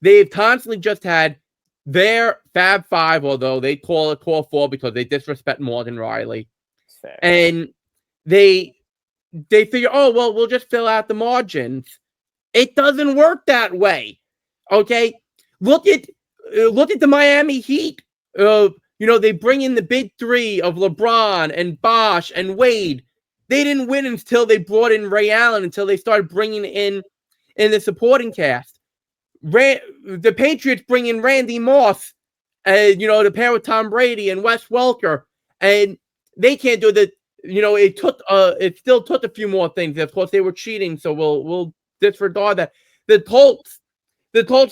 They've constantly just had their Fab Five, although they call it Core Four because they disrespect Morgan Riley. Fair. And they figure, oh, well, we'll just fill out the margins. It doesn't work that way. Okay? Look at the Miami Heat. They bring in the big three of LeBron and Bosh and Wade. They didn't win until they brought in Ray Allen, until they started bringing in the supporting cast. The Patriots bring in Randy Moss, to pair with Tom Brady and Wes Welker, and they can't do that. It still took a few more things. Of course, they were cheating, so we'll disregard that. The Colts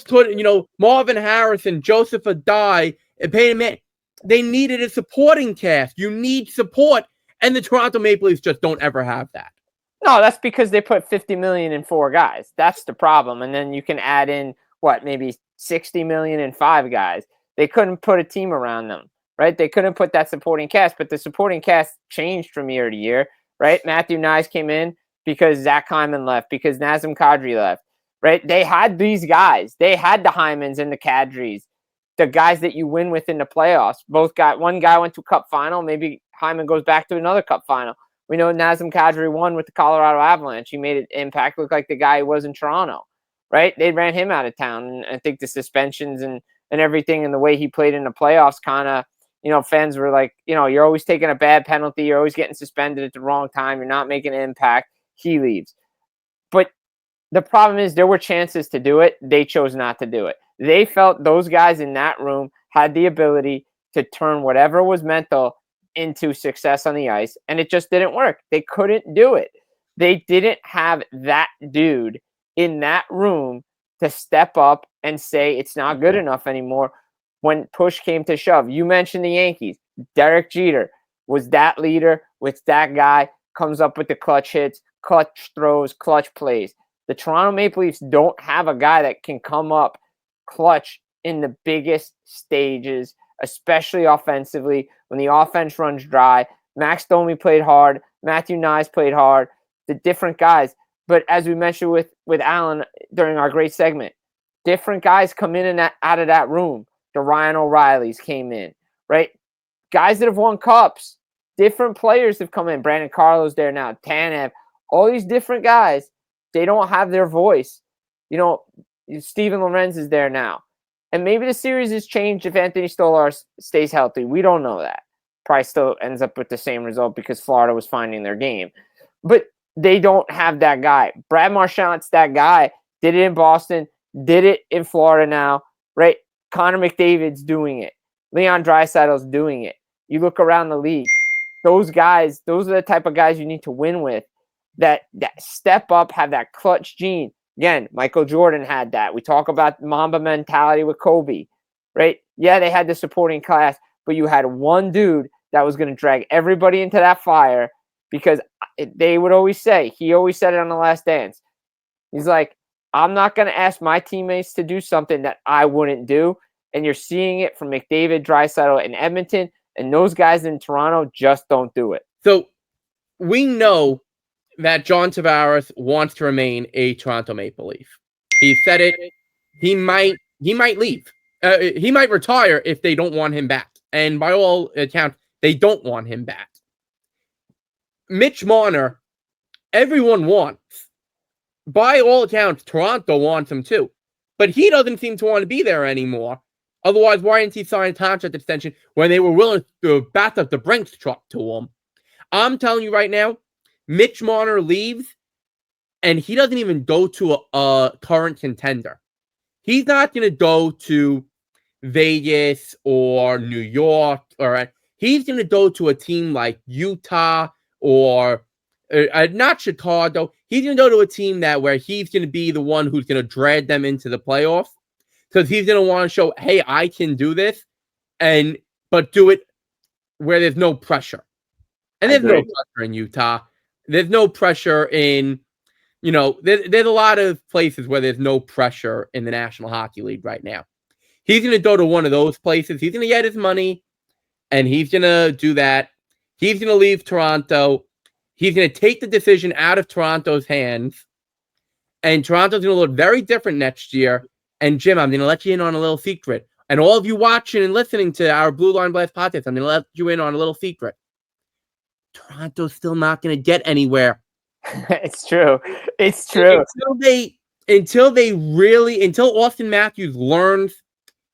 put Marvin Harrison, Joseph Adai, and Peyton Manning. They needed a supporting cast. You need support, and the Toronto Maple Leafs just don't ever have that. No, that's because they put $50 million in 4 guys. That's the problem. And then you can add in maybe $60 million in 5 guys. They couldn't put a team around them, right? They couldn't put that supporting cast, but the supporting cast changed from year to year, right? Matthew Nyes came in because Zach Hyman left, because Nazem Kadri left, right? They had these guys. They had the Hymans and the Kadris, the guys that you win with in the playoffs. One guy went to Cup final. Maybe Hyman goes back to another Cup final. We know Nazem Kadri won with the Colorado Avalanche. He made an impact look like the guy he was in Toronto, right? They ran him out of town. And I think the suspensions and everything and the way he played in the playoffs kind of, fans were like, you're always taking a bad penalty. You're always getting suspended at the wrong time. You're not making an impact. He leaves. But the problem is there were chances to do it. They chose not to do it. They felt those guys in that room had the ability to turn whatever was mental into success on the ice, and it just didn't work. They couldn't do it. They didn't have that dude in that room to step up and say it's not good enough anymore when push came to shove. You mentioned the Yankees. Derek Jeter was that leader, with that guy, comes up with the clutch hits, clutch throws, clutch plays. The Toronto Maple Leafs don't have a guy that can come up clutch in the biggest stages, especially offensively, when the offense runs dry. Max Domi played hard. Matthew Nyes played hard. The different guys. But as we mentioned with Allan during our great segment, different guys come in and out of that room. The Ryan O'Reillys came in, right? Guys that have won cups. Different players have come in. Brandon Carlo's there now. Tanev. All these different guys, they don't have their voice. Steven Lorenz is there now. And maybe the series has changed if Anthony Stolar stays healthy. We don't know that. Probably still ends up with the same result because Florida was finding their game. But they don't have that guy. Brad Marchand's that guy. Did it in Boston. Did it in Florida now. Right? Connor McDavid's doing it. Leon Draisaitl's doing it. You look around the league. Those guys, those are the type of guys you need to win with. That step up, have that clutch gene. Again, Michael Jordan had that. We talk about Mamba mentality with Kobe, right? Yeah, they had the supporting class, but you had one dude that was going to drag everybody into that fire because they would always say, he always said it on The Last Dance. He's like, I'm not going to ask my teammates to do something that I wouldn't do. And you're seeing it from McDavid, Draisaitl, and Edmonton, and those guys in Toronto just don't do it. So we know that John Tavares wants to remain a Toronto Maple Leaf. He said it. He might leave. He might retire if they don't want him back. And by all accounts, they don't want him back. Mitch Marner, everyone wants. By all accounts, Toronto wants him too. But he doesn't seem to want to be there anymore. Otherwise, why didn't he sign a contract extension when they were willing to back up the Brinks truck to him? I'm telling you right now, Mitch Marner leaves, and he doesn't even go to a current contender. He's not going to go to Vegas or New York. He's going to go to a team like Utah or not Chicago. He's going to go to a team where he's going to be the one who's going to drag them into the playoffs because he's going to want to show, hey, I can do this, but do it where there's no pressure. And there's no pressure in Utah. There's no pressure in, there's a lot of places where there's no pressure in the National Hockey League right now. He's going to go to one of those places. He's going to get his money, and he's going to do that. He's going to leave Toronto. He's going to take the decision out of Toronto's hands, and Toronto's going to look very different next year. And, Jim, I'm going to let you in on a little secret. And all of you watching and listening to our Blue Line Blast podcast, I'm going to let you in on a little secret. Toronto's still not going to get anywhere. It's true. It's true. Until Austin Matthews learns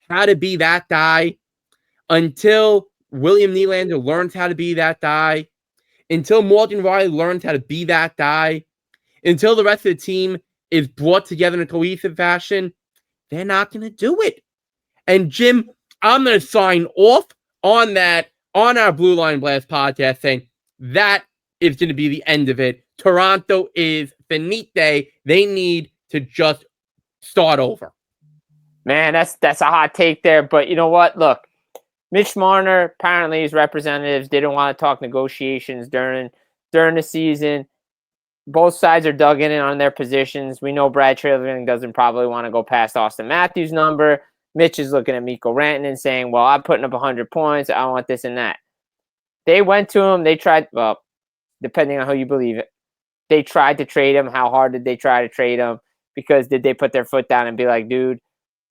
how to be that guy, until William Nylander learns how to be that guy, until Morgan Riley learns how to be that guy, until the rest of the team is brought together in a cohesive fashion, they're not going to do it. And Jim, I'm going to sign off on that on our Blue Line Blast podcast saying, that is going to be the end of it. Toronto is finite. They need to just start over. Man, that's a hot take there. But you know what? Look, Mitch Marner, apparently his representatives didn't want to talk negotiations during the season. Both sides are dug in on their positions. We know Brad Treliving doesn't probably want to go past Austin Matthews' number. Mitch is looking at Mikko Rantanen saying, well, I'm putting up 100 points. I want this and that. They went to him. They tried, well, depending on how you believe it, they tried to trade him. How hard did they try to trade him? Because did they put their foot down and be like, dude,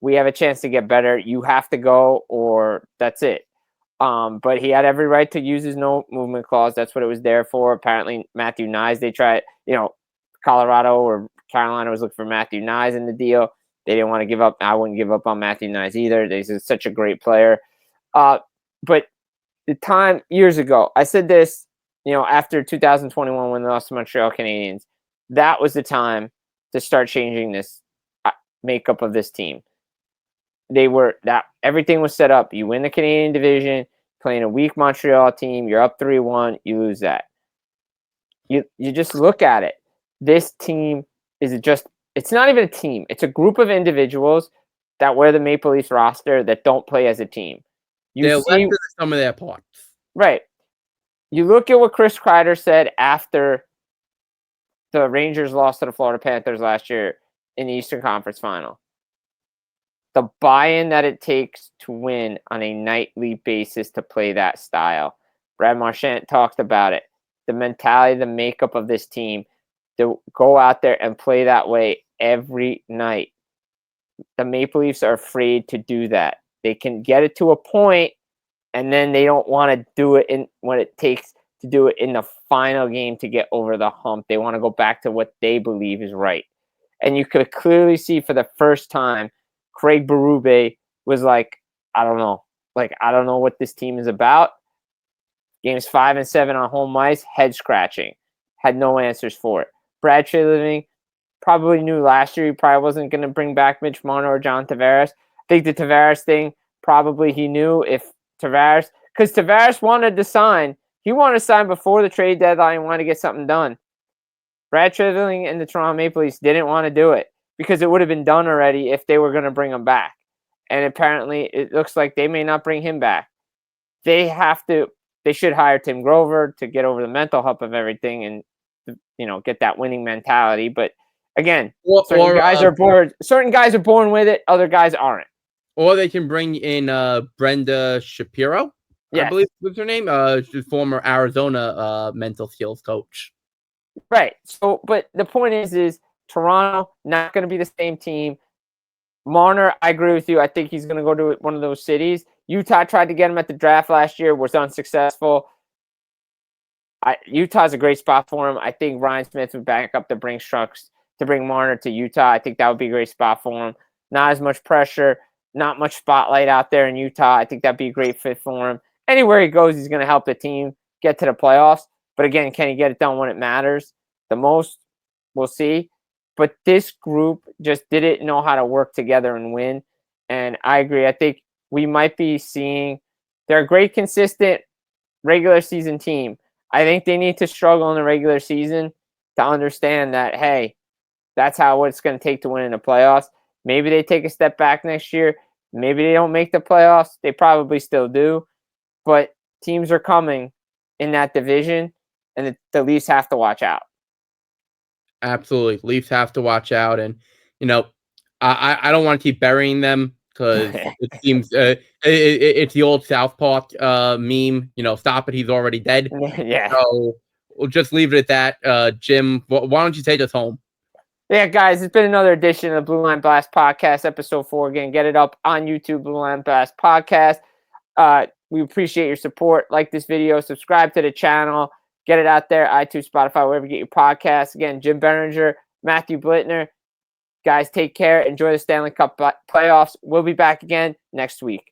we have a chance to get better. You have to go or that's it. But he had every right to use his no movement clause. That's what it was there for. Apparently, Matthew Nyes, they tried, Colorado or Carolina was looking for Matthew Nyes in the deal. They didn't want to give up. I wouldn't give up on Matthew Nyes either. He's such a great player. But the time years ago, I said this, after 2021 when they lost to Montreal Canadiens, that was the time to start changing this makeup of this team. Everything was set up. You win the Canadian division, playing a weak Montreal team, you're up 3-1, you lose that. You just look at it. This team it's not even a team. It's a group of individuals that wear the Maple Leafs roster that don't play as a team. They're left to the sum of their parts. Right. You look at what Chris Kreider said after the Rangers lost to the Florida Panthers last year in the Eastern Conference Final. The buy-in that it takes to win on a nightly basis to play that style. Brad Marchand talked about it. The mentality, the makeup of this team, to go out there and play that way every night. The Maple Leafs are afraid to do that. They can get it to a point, and then they don't want to do it in what it takes to do it in the final game to get over the hump. They want to go back to what they believe is right. And you could clearly see for the first time, Craig Berube was like, I don't know. Like, I don't know what this team is about. Games 5 and 7 on home ice, head scratching. Had no answers for it. Brad Treliving probably knew last year he probably wasn't going to bring back Mitch Marner or John Tavares. I think the Tavares thing, probably he knew if Tavares, because Tavares wanted to sign. He wanted to sign before the trade deadline, wanted to get something done. Brad Treliving and the Toronto Maple Leafs didn't want to do it because it would have been done already if they were going to bring him back. And apparently it looks like they may not bring him back. They should hire Tim Grover to get over the mental hump of everything and, get that winning mentality. But again, certain guys are born with it. Other guys aren't. Or they can bring in Brenda Shapiro. Yes. I believe was her name. She's former Arizona mental skills coach. Right. So, but the point is Toronto not going to be the same team. Marner, I agree with you. I think he's going to go to one of those cities. Utah tried to get him at the draft last year, was unsuccessful. Utah's a great spot for him. I think Ryan Smith would back up the Brinks trucks to bring Marner to Utah. I think that would be a great spot for him. Not as much pressure, not much spotlight out there in Utah. I think that'd be a great fit for him. Anywhere he goes, he's going to help the team get to the playoffs. But again, can he get it done when it matters the most? We'll see. But this group just didn't know how to work together and win. And I agree. I think we might be seeing they're a great, consistent regular season team. I think they need to struggle in the regular season to understand that, hey, that's how it's going to take to win in the playoffs. Maybe they take a step back next year. Maybe they don't make the playoffs. They probably still do. But teams are coming in that division, and the Leafs have to watch out. Absolutely. Leafs have to watch out. And, I don't want to keep burying them because it seems it's the old South Park meme, stop it, he's already dead. Yeah. So we'll just leave it at that. Jim, why don't you take us home? Yeah, guys, it's been another edition of the Blue Line Blast Podcast, episode 4. Again, get it up on YouTube, Blue Line Blast Podcast. We appreciate your support. Like this video, subscribe to the channel, get it out there, iTunes, Spotify, wherever you get your podcasts. Again, Jim Biringer, Matthew Blittner. Guys, take care. Enjoy the Stanley Cup playoffs. We'll be back again next week.